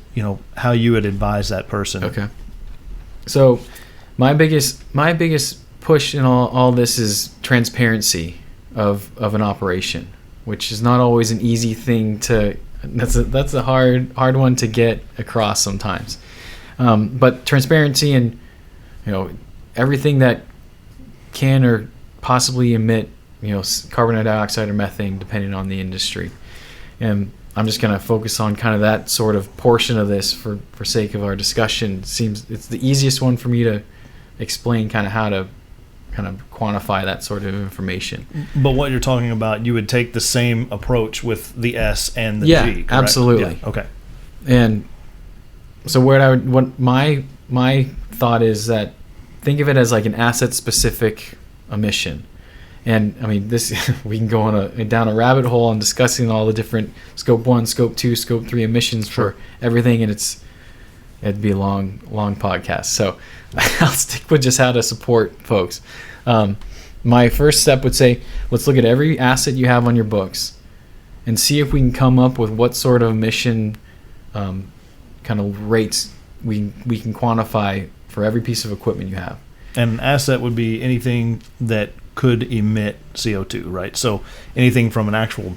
how you would advise that person. Okay. So my biggest push in all this is transparency of an operation, which is not always an easy thing to, that's a hard one to get across sometimes. But transparency and, everything that can or possibly emit, carbon dioxide or methane, depending on the industry. And I'm just going to focus on kind of that sort of portion of this for sake of our discussion. It seems it's the easiest one for me to explain kind of how to kind of quantify that sort of information. But what you're talking about, you would take the same approach with the S and the G, correct? Absolutely. Yeah, okay. And so what my thought is that think of it as like an asset-specific emission. And I mean, this we can go down a rabbit hole on discussing all the different Scope 1, Scope 2, Scope 3 emissions for everything, and it'd be a long podcast. So I'll stick with just how to support folks. My first step would say, let's look at every asset you have on your books and see if we can come up with what sort of emission kind of rates we can quantify for every piece of equipment you have. And an asset would be anything that could emit CO2, right? So anything from an actual,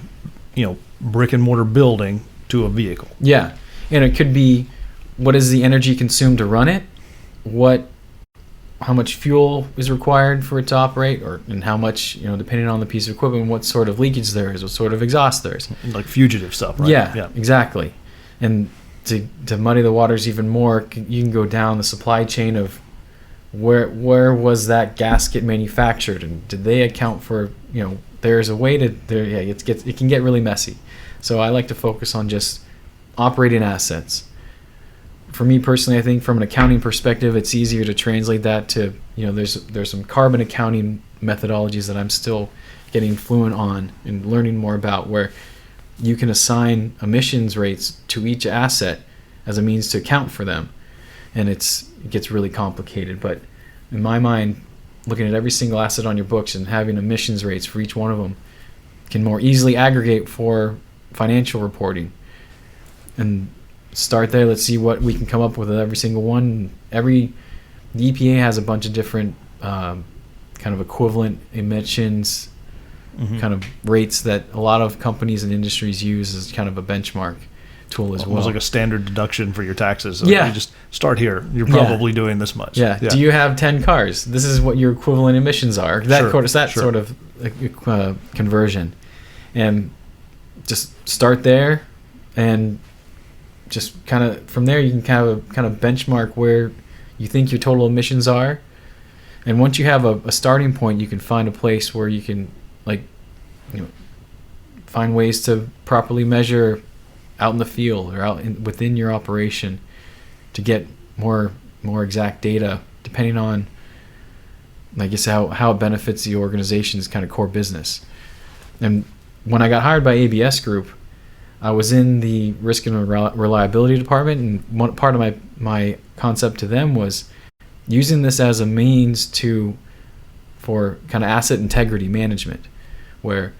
brick and mortar building to a vehicle. Yeah. And it could be, what is the energy consumed to run it? How much fuel is required for it to operate, and how much, depending on the piece of equipment, what sort of leakage there is, what sort of exhaust there is. Like fugitive stuff, right? Yeah. Exactly. And to muddy the waters even more, you can go down the supply chain of where was that gasket manufactured, and did they account for, there's a way to it can get really messy. So I like to focus on just operating assets. For me personally, I think from an accounting perspective, it's easier to translate that to, there's some carbon accounting methodologies that I'm still getting fluent on and learning more about, where you can assign emissions rates to each asset as a means to account for them. And it gets really complicated. But in my mind, looking at every single asset on your books and having emissions rates for each one of them can more easily aggregate for financial reporting. And start there. Let's see what we can come up with every single one. The EPA has a bunch of different kind of equivalent emissions kind of rates that a lot of companies and industries use as kind of a benchmark tool as well. Almost like a standard deduction for your taxes. So Yeah. You just start here. You're probably doing this much. Yeah. Do you have 10 cars? This is what your equivalent emissions are. That sort of conversion. And just start there, and just kind of from there you can kind of benchmark where you think your total emissions are. And once you have a starting point, you can find a place where you can find ways to properly measure out in the field or within your operation to get more exact data, depending on, I guess, how it benefits the organization's kind of core business. And when I got hired by ABS Group, I was in the risk and reliability department, and one part of my concept to them was using this as a means for kind of asset integrity management, where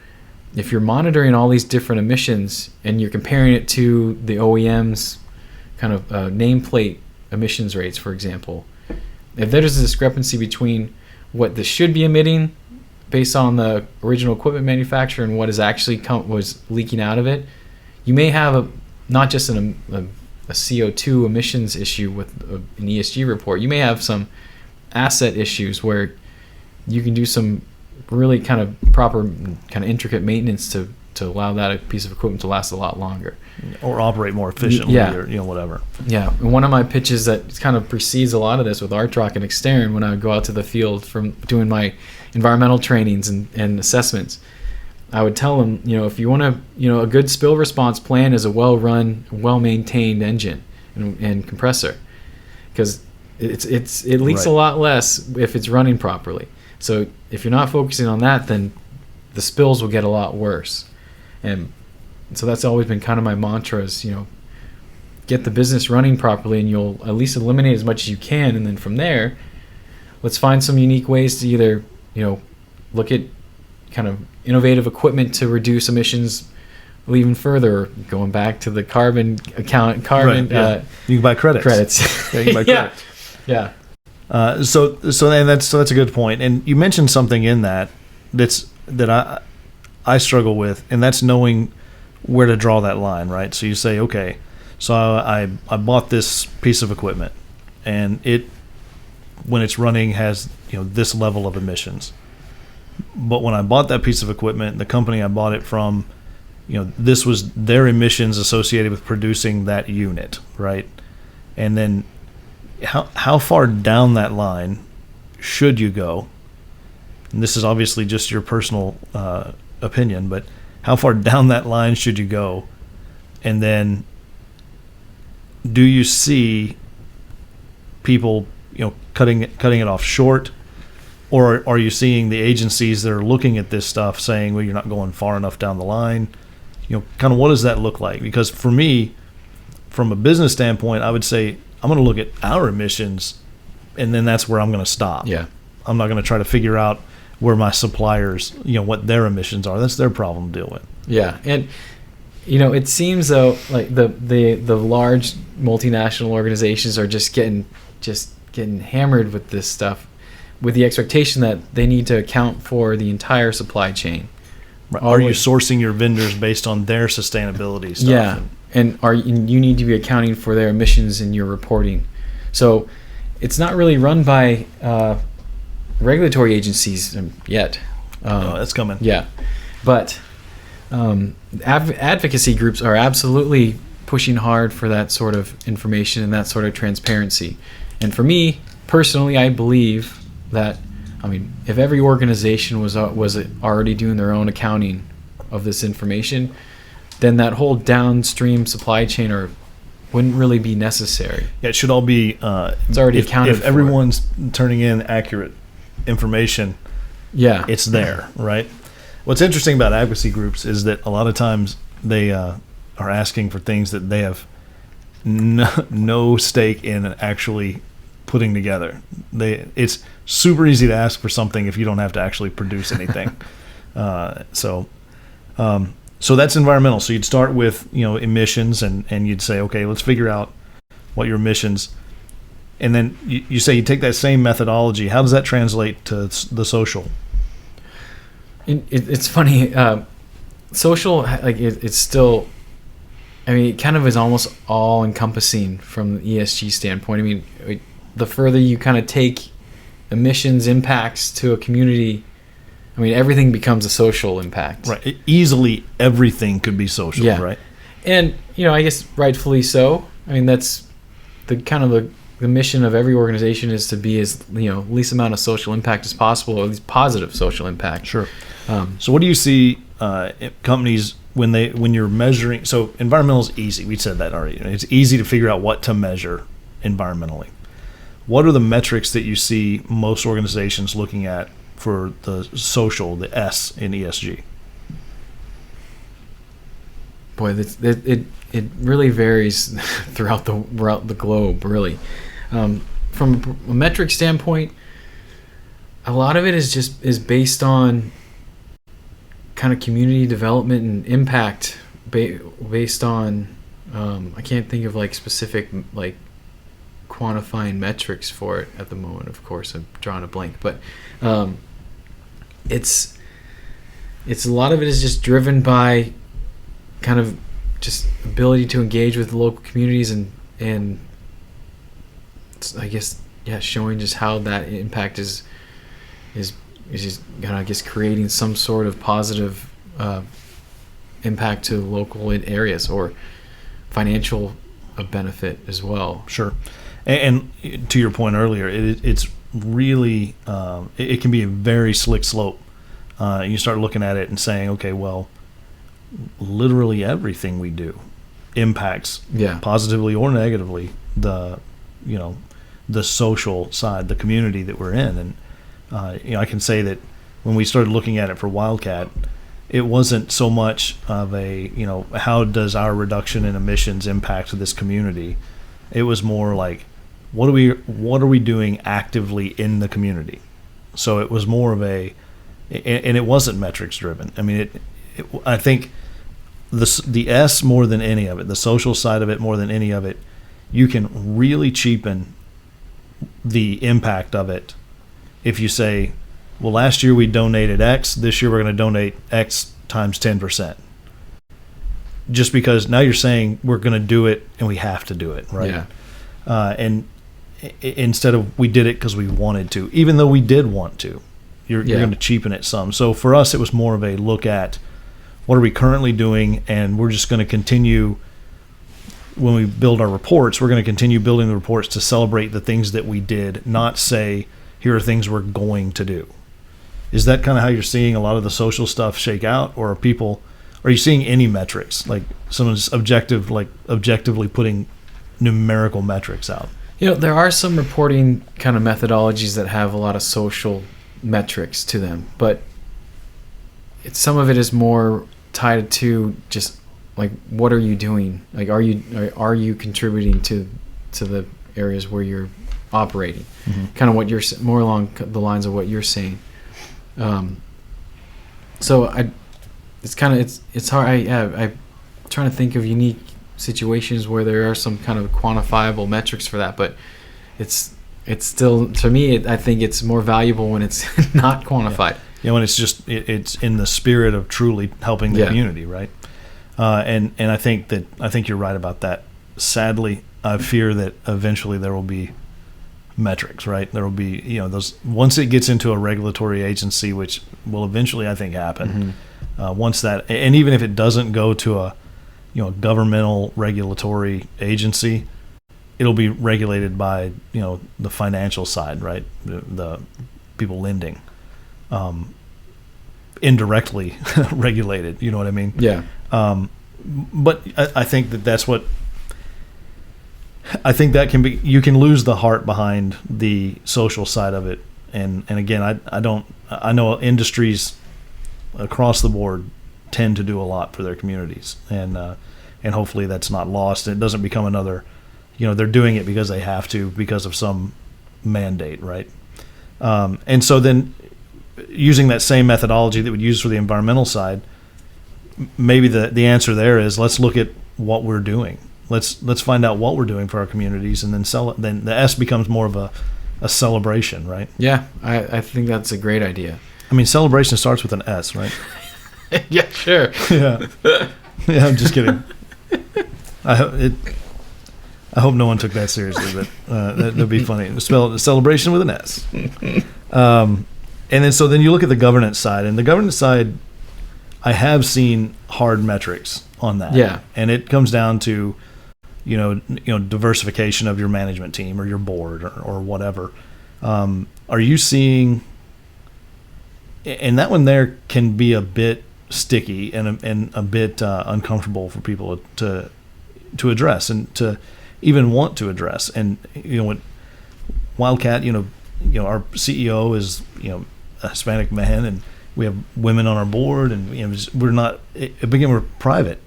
if you're monitoring all these different emissions and you're comparing it to the OEM's kind of nameplate emissions rates, for example, if there's a discrepancy between what this should be emitting based on the original equipment manufacturer and what is actually was leaking out of it, you may have not just a CO2 emissions issue with an ESG report. You may have some asset issues where you can do some really kind of proper, kind of intricate maintenance to allow that piece of equipment to last a lot longer, or operate more efficiently, or whatever. Yeah, and one of my pitches that kind of precedes a lot of this with Archrock and Exterran, when I would go out to the field from doing my environmental trainings and assessments, I would tell them, if you want to, a good spill response plan is a well-run, well-maintained engine and compressor, because it leaks a lot less if it's running properly. So if you're not focusing on that, then the spills will get a lot worse. And so that's always been kind of my mantra is, get the business running properly, and you'll at least eliminate as much as you can. And then from there, let's find some unique ways to either, look at kind of innovative equipment to reduce emissions even further, going back to the carbon account, you can buy credits. Yeah, you can buy credits. Yeah. So that's a good point. And you mentioned something in that I struggle with, and that's knowing where to draw that line, right? So you say, okay, so I bought this piece of equipment, and it, when it's running, has this level of emissions. But when I bought that piece of equipment, the company I bought it from, this was their emissions associated with producing that unit, right? And then how far down that line should you go? And this is obviously just your personal opinion, but how far down that line should you go? And then do you see people cutting it off short, or are you seeing the agencies that are looking at this stuff saying, well, you're not going far enough down the line? Kind of what does that look like? Because for me, from a business standpoint, I would say I'm going to look at our emissions, and then that's where I'm going to stop. Yeah. I'm not going to try to figure out where my suppliers, what their emissions are. That's their problem to deal with. Yeah. And, it seems though like the large multinational organizations are just getting hammered with this stuff, with the expectation that they need to account for the entire supply chain. Right. Are you sourcing your vendors based on their sustainability stuff? Yeah. And you need to be accounting for their emissions in your reporting. So it's not really run by regulatory agencies yet. That's coming. Yeah. But advocacy groups are absolutely pushing hard for that sort of information and that sort of transparency. And for me, personally, I believe that, if every organization was already doing their own accounting of this information, then that whole downstream supply chain wouldn't really be necessary. Yeah, it should all be. It's already accounted for. If everyone's turning in accurate information, it's there, right? What's interesting about advocacy groups is that a lot of times they are asking for things that they have no stake in actually putting together. It's super easy to ask for something if you don't have to actually produce anything. So that's environmental. So you'd start with emissions, and you'd say, okay, let's figure out what your emissions, and then you say you take that same methodology. How does that translate to the social? It's funny. Social, like it's still. I mean, it kind of is almost all encompassing from the ESG standpoint. I mean, the further you kind of take emissions impacts to a community, I mean, everything becomes a social impact. Right. Easily everything could be social, Yeah. right? And, I guess rightfully so. I mean, that's the kind of the mission of every organization is to be as, least amount of social impact as possible, or at least positive social impact. Sure. So what do you see companies when you're measuring? So environmental is easy. We said that already. It's easy to figure out what to measure environmentally. What are the metrics that you see most organizations looking at for the social, the S in ESG? Boy, it really varies throughout the globe, really. From a metric standpoint, a lot of it is based on kind of community development and impact based on I can't think of like specific like quantifying metrics for it at the moment. Of course, I'm drawing a blank, but it's a lot of it is just driven by kind of just ability to engage with the local communities and I guess showing just how that impact is just I guess creating some sort of positive impact to local areas or financial benefit as well. Sure. And to your point earlier, it's really it can be a very slick slope. You start looking at it and saying, okay, well, literally everything we do impacts positively or negatively the social side, the community that we're in. And I can say that when we started looking at it for Wildcat, it wasn't so much of a how does our reduction in emissions impact this community. It was more like what are we doing actively in the community. So it was more of and it wasn't metrics driven. I mean, I think the S more than any of it, the social side of it more than any of it, you can really cheapen the impact of it if you say, well, last year we donated X, this year we're going to donate X times 10%. Just because now you're saying we're going to do it and we have to do it, right? Yeah. And instead of we did it because we wanted to, even though we did want to, you're going to cheapen it some. So for us, it was more of a look at what are we currently doing, and we're just going to continue. When we build our reports, we're going to continue building the reports to celebrate the things that we did, not say, here are things we're going to do. Is that kind of how you're seeing a lot of the social stuff shake out, or are you seeing any metrics, like someone's objectively putting numerical metrics out? There are some reporting kind of methodologies that have a lot of social metrics to them, but some of it is more tied to just like, what are you doing? Like, are you contributing to the areas where you're operating? Mm-hmm. Kind of what you're more along the lines of what you're saying. So it's hard. I'm trying to think of unique situations where there are some kind of quantifiable metrics for that, but it's still, to me, I think it's more valuable when it's not quantified. Yeah, when it's just it's in the spirit of truly helping the community, right? And I think you're right about that. Sadly, I fear that eventually there will be metrics, right? There will be those, once it gets into a regulatory agency, which will eventually, I think, happen. Mm-hmm. Once that, and even if it doesn't go to a governmental regulatory agency, it'll be regulated by the financial side, right? The people lending, indirectly regulated. You know what I mean? Yeah. But I think that's what. I think that can be. You can lose the heart behind the social side of it, and again, I know industries across the board tend to do a lot for their communities, and hopefully that's not lost. It doesn't become another. They're doing it because they have to, because of some mandate, right? And so then, using that same methodology that we'd use for the environmental side, maybe the answer there is, let's look at what we're doing. Let's find out what we're doing for our communities, and then sell it. Then the S becomes more of a celebration, right? Yeah, I think that's a great idea. I mean, celebration starts with an S, right? Yeah, sure. Yeah. Yeah, I'm just kidding. I hope no one took that seriously, but that'd be funny. Spell celebration with an S. And then you look at the governance side, and the governance side, I have seen hard metrics on that. Yeah. And it comes down to, diversification of your management team or your board or whatever. Are you seeing, and that one there can be a bit sticky and a bit uncomfortable for people to address and to even want to address. And what Wildcat, our CEO is a Hispanic man, and we have women on our board, and we're not. Again, we're private.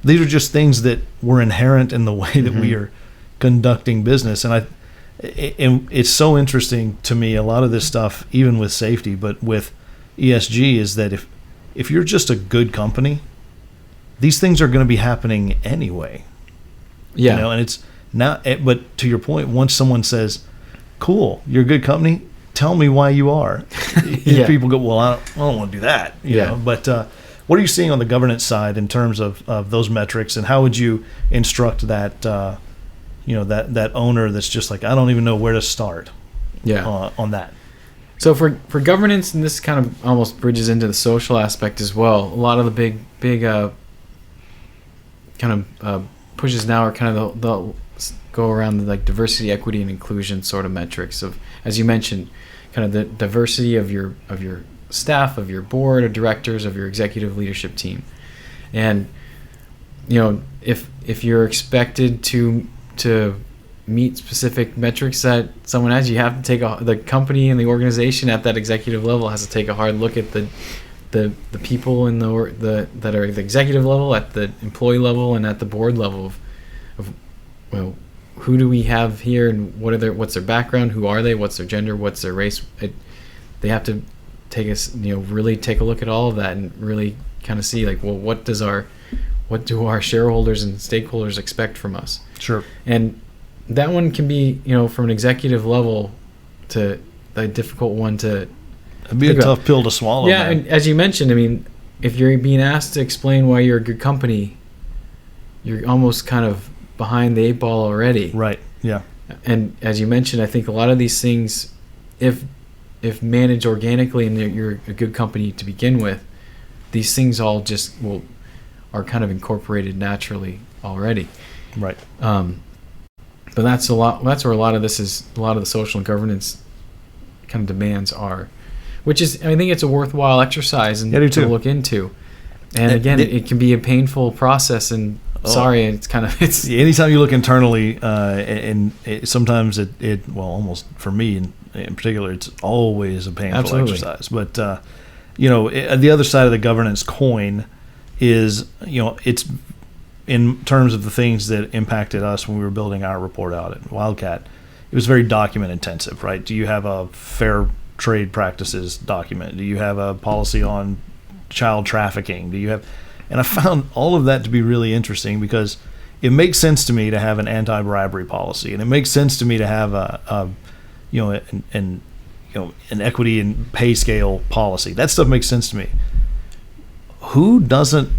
These are just things that were inherent in the way that we are conducting business, and it's so interesting to me. A lot of this stuff, even with safety, but with ESG, is that if you're just a good company, these things are going to be happening anyway. Yeah. And it's now, but to your point, once someone says, cool, you're a good company, tell me why you are. Yeah. People go, well, I don't want to do that. You know? But what are you seeing on the governance side in terms of those metrics, and how would you instruct that, that owner that's just like, I don't even know where to start on that? So for governance, and this kind of almost bridges into the social aspect as well, a lot of the big kind of pushes now are kind of the go around the like diversity, equity, and inclusion sort of metrics of, as you mentioned, kind of the diversity of your staff, of your board of directors, of your executive leadership team. And if you're expected to meet specific metrics that someone has, you have to take the company and the organization at that executive level has to take a hard look at the people in the that are at the executive level, at the employee level, and at the board level of who do we have here, and what's their background, who are they, what's their gender, what's their race. They have to really take a look at all of that and really kind of see like, well, what do our shareholders and stakeholders expect from us? Sure. And that one can be, from an executive level, to a difficult one to. It'd be a tough pill to swallow. Yeah, man. And as you mentioned, I mean, if you're being asked to explain why you're a good company, you're almost kind of behind the eight ball already. Right. Yeah. And as you mentioned, I think a lot of these things, if managed organically and you're a good company to begin with, these things all just are kind of incorporated naturally already. Right. But that's where a lot of the social and governance kind of demands are, which is, I think it's a worthwhile exercise to look into. And again, it can be a painful process, and it's anytime you look internally, sometimes almost for me in particular, it's always a painful exercise. But the other side of the governance coin is, it's in terms of the things that impacted us when we were building our report out at Wildcat. It was very document intensive, right? Do you have a fair trade practices document? Do you have a policy on child trafficking? And I found all of that to be really interesting, because it makes sense to me to have an anti-bribery policy, and it makes sense to me to have an equity and pay scale policy. That stuff makes sense to me. Who doesn't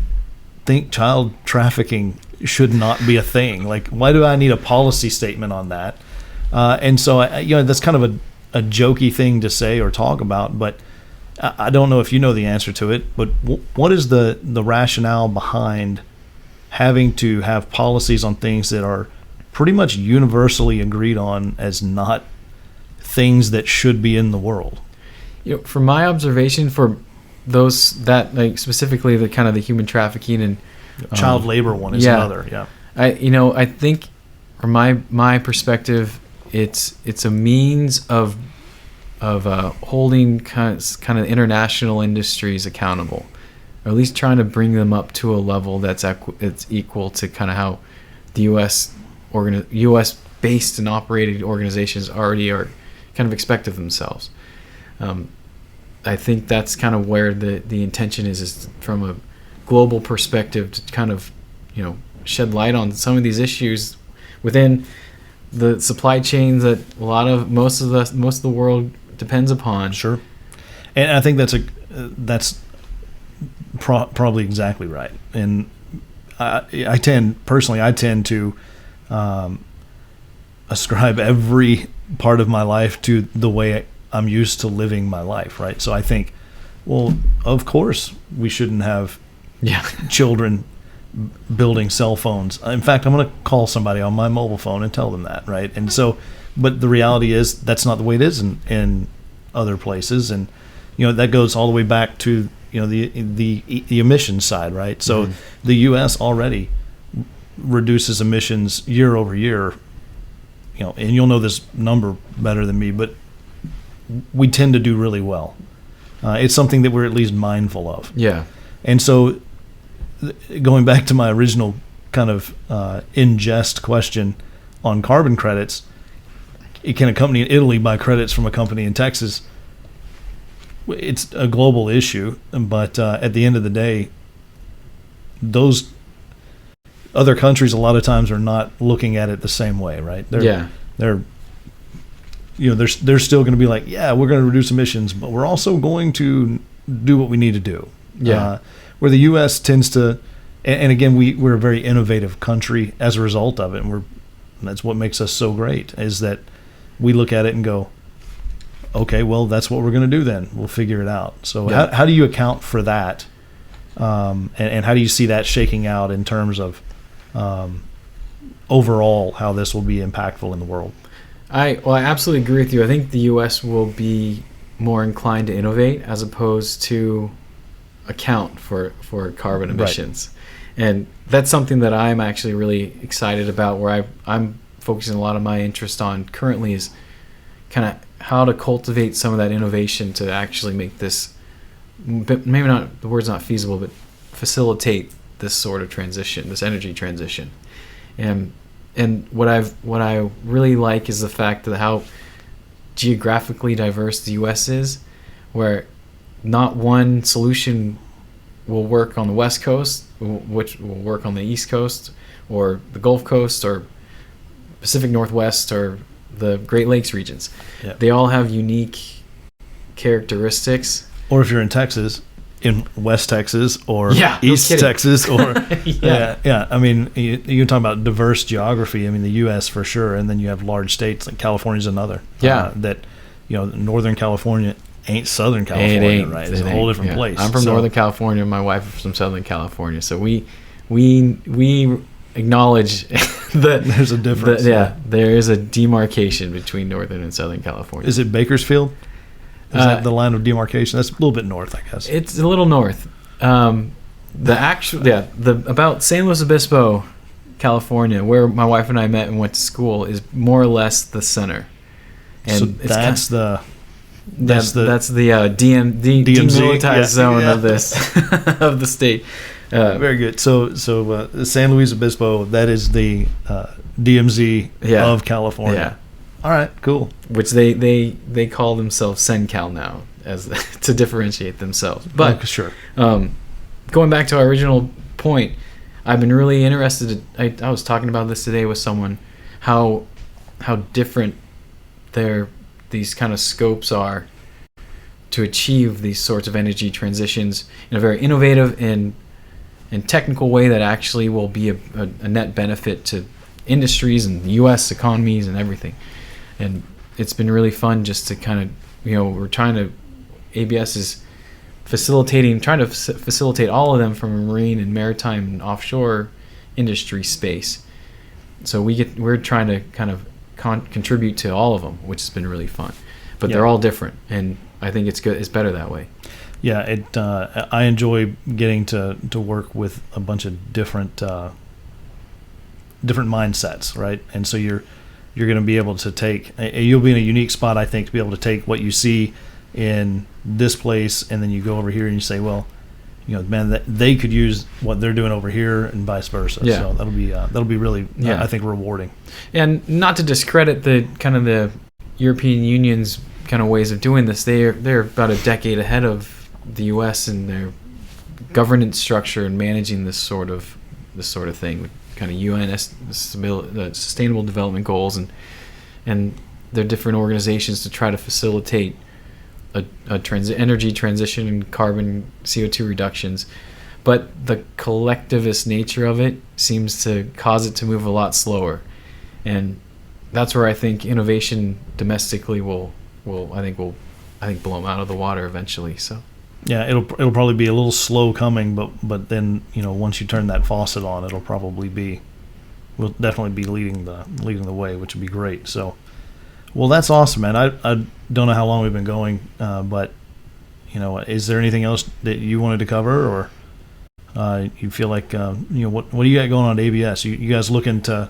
think child trafficking should not be a thing? Like, why do I need a policy statement on that? And so that's kind of a jokey thing to say or talk about, but I don't know if you know the answer to it, but what is the rationale behind having to have policies on things that are pretty much universally agreed on as not things that should be in the world? From my observation, for those that, like, specifically the kind of the human trafficking and child labor one is another. Yeah. I think from my perspective, it's a means of holding kind of international industries accountable, or at least trying to bring them up to a level that's equal to kind of how the U.S. based and operated organizations already are kind of expect of themselves. I think that's kind of where the intention is from a global perspective, to kind of shed light on some of these issues within the supply chains that most of the world depends upon. Sure. And I think that's probably exactly right. And I tend to ascribe every part of my life to the way I'm used to living my life, right? So I think, well, of course we shouldn't have children building cell phones. In fact, I'm going to call somebody on my mobile phone and tell them that, right? And so, but the reality is that's not the way it is in other places. And, that goes all the way back to, the emissions side, right? So the U.S. already reduces emissions year over year, and you'll know this number better than me, but we tend to do really well. It's something that we're at least mindful of. Yeah. And so going back to my original kind of in-jest question on carbon credits, can a company in Italy buy credits from a company in Texas? It's a global issue, but at the end of the day, those other countries a lot of times are not looking at it the same way, right? They're still going to be like, yeah, we're going to reduce emissions, but we're also going to do what we need to do. Yeah. Where the U.S. tends to, and again, we're a very innovative country as a result of it, and that's what makes us so great, is that we look at it and go, okay, well, that's what we're going to do then. We'll figure it out. So how do you account for that? And how do you see that shaking out in terms of overall how this will be impactful in the world? I absolutely agree with you. I think the U.S. will be more inclined to innovate as opposed to account for carbon emissions. Right. And that's something that I'm actually really excited about, where I'm focusing a lot of my interest on currently is kind of how to cultivate some of that innovation to actually make this, maybe not, the word's not feasible, but facilitate this sort of transition, this energy transition. And what I really like is the fact that how geographically diverse the U.S. is, where not one solution will work on the West Coast, which will work on the East Coast, or the Gulf Coast, or Pacific Northwest, or the Great Lakes regions. Yeah. They all have unique characteristics. Or if you're in Texas, in West Texas or East Texas, or yeah. I mean, you talk about diverse geography. I mean, the U.S. for sure, and then you have large states like California's another. That Northern California ain't Southern California, right? It's a whole different place. I'm from Northern California. My wife is from Southern California, so we acknowledge that there's a difference. There is a demarcation between Northern and Southern California. Is it Bakersfield? Is that the line of demarcation? That's a little bit north, I guess. It's a little north. About San Luis Obispo, California, where my wife and I met and went to school, is more or less the center. And so that's the demilitarized zone of this of the state. Very good. So San Luis Obispo, that is the DMZ of California. Yeah. All right, cool. Which they call themselves SenCal now, as to differentiate themselves. But sure. Going back to our original point, I've been really interested. I was talking about this today with someone, how different these kind of scopes are to achieve these sorts of energy transitions in a very innovative and technical way that actually will be a net benefit to industries and U.S. economies and everything. And it's been really fun just to kind of, ABS is trying to facilitate all of them from a marine and maritime and offshore industry space. So we're trying to kind of contribute to all of them, which has been really fun. But they're all different, and I think it's good. It's better that way. Yeah, I enjoy getting to work with a bunch of different mindsets, right? And so you're going to be able to you'll be in a unique spot, I think, to be able to take what you see in this place, and then you go over here and you say, well, man, they could use what they're doing over here, and vice versa. Yeah. So that'll be really, I think, rewarding. And not to discredit the European Union's kind of ways of doing this, they're about a decade ahead of the U.S. in their governance structure and managing this sort of thing, with kind of UN Sustainable Development Goals and their different organizations to try to facilitate energy transition and carbon CO2 reductions, but the collectivist nature of it seems to cause it to move a lot slower, and that's where I think innovation domestically will blow them out of the water eventually. So Yeah, it'll probably be a little slow coming, but then once you turn that faucet on, we'll definitely be leading the way, which would be great. So, well, that's awesome, man. I don't know how long we've been going, but is there anything else that you wanted to cover, or you feel like what do you got going on at ABS? You guys looking to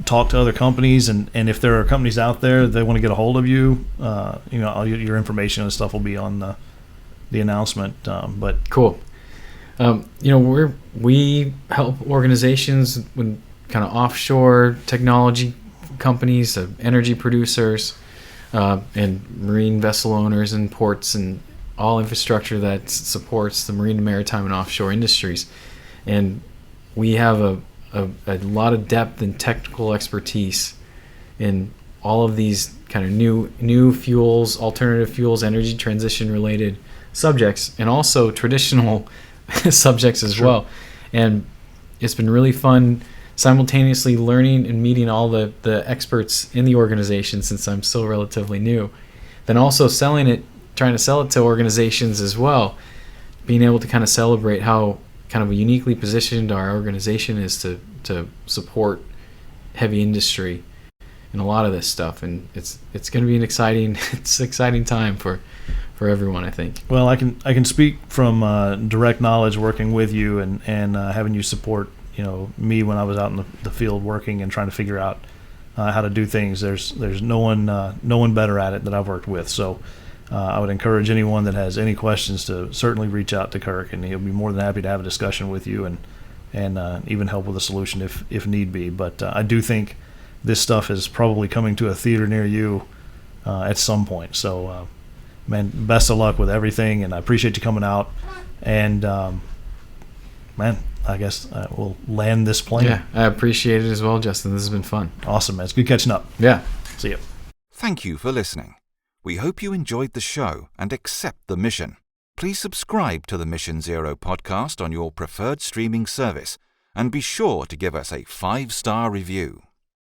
talk to other companies, and if there are companies out there that want to get a hold of you, all your information and stuff will be on the announcement. But cool. We help organizations with kind of offshore technology companies, energy producers, and marine vessel owners and ports and all infrastructure that supports the marine, maritime, and offshore industries. And we have a lot of depth and technical expertise in all of these kind of new fuels, alternative fuels, energy transition related subjects, and also traditional subjects as well. And it's been really fun simultaneously learning and meeting all the experts in the organization, since I'm still relatively new, then also trying to sell it to organizations as well, being able to kind of celebrate how kind of uniquely positioned our organization is to support heavy industry and a lot of this stuff. And it's going to be an exciting time for everyone, I think. Well, I can speak from direct knowledge, working with you and having you support me when I was out in the field working and trying to figure out how to do things. There's no one better at it that I've worked with. So I would encourage anyone that has any questions to certainly reach out to Kirk, and he'll be more than happy to have a discussion with you and even help with a solution if need be. But I do think this stuff is probably coming to a theater near you at some point. So man, best of luck with everything, and I appreciate you coming out. And man, I guess we'll land this plane. Yeah, I appreciate it as well, Justin. This has been fun. Awesome, man. It's good catching up. Yeah. See you. Thank you for listening. We hope you enjoyed the show and accept the mission. Please subscribe to the Mission Zero podcast on your preferred streaming service, and be sure to give us a 5-star review.